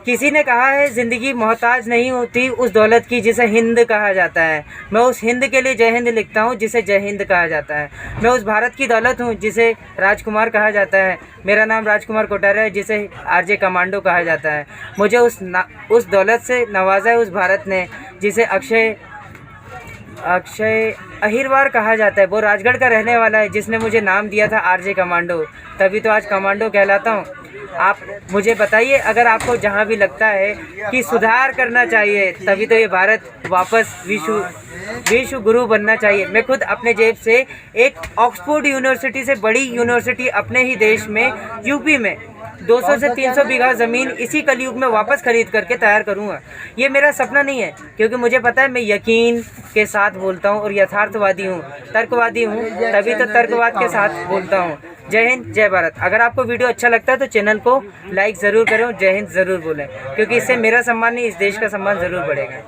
किसी ने कहा है ज़िंदगी मोहताज नहीं होती उस दौलत की जिसे हिंद कहा जाता है। मैं उस हिंद के लिए जय हिंद लिखता हूँ जिसे जय हिंद कहा जाता है। मैं उस भारत की दौलत हूँ जिसे राजकुमार कहा जाता है। मेरा नाम राजकुमार कोठारे है, जिसे आरजे कमांडो कहा जाता है। मुझे उस दौलत से नवाजा है उस भारत ने जिसे अक्षय अहिरवार कहा जाता है। वो राजगढ़ का रहने वाला है जिसने मुझे नाम दिया था आरजे कमांडो, तभी तो आज कमांडो कहलाता हूँ। आप मुझे बताइए, अगर आपको जहाँ भी लगता है कि सुधार करना चाहिए, तभी तो ये भारत वापस विश्व गुरु बनना चाहिए। मैं खुद अपने जेब से एक ऑक्सफोर्ड यूनिवर्सिटी से बड़ी यूनिवर्सिटी अपने ही देश में यूपी में 200 से 300 बीघा ज़मीन इसी कलयुग में वापस खरीद करके तैयार करूँगा। ये मेरा सपना नहीं है, क्योंकि मुझे पता है मैं यकीन के साथ बोलता हूँ और यथार्थवादी हूँ, तर्कवादी हूँ, तभी तो तर्कवाद के साथ बोलता हूँ। जय हिंद, जय भारत। अगर आपको वीडियो अच्छा लगता है तो चैनल को लाइक ज़रूर करें और जय हिंद ज़रूर बोलें, क्योंकि इससे मेरा सम्मान नहीं, इस देश का सम्मान ज़रूर बढ़ेगा।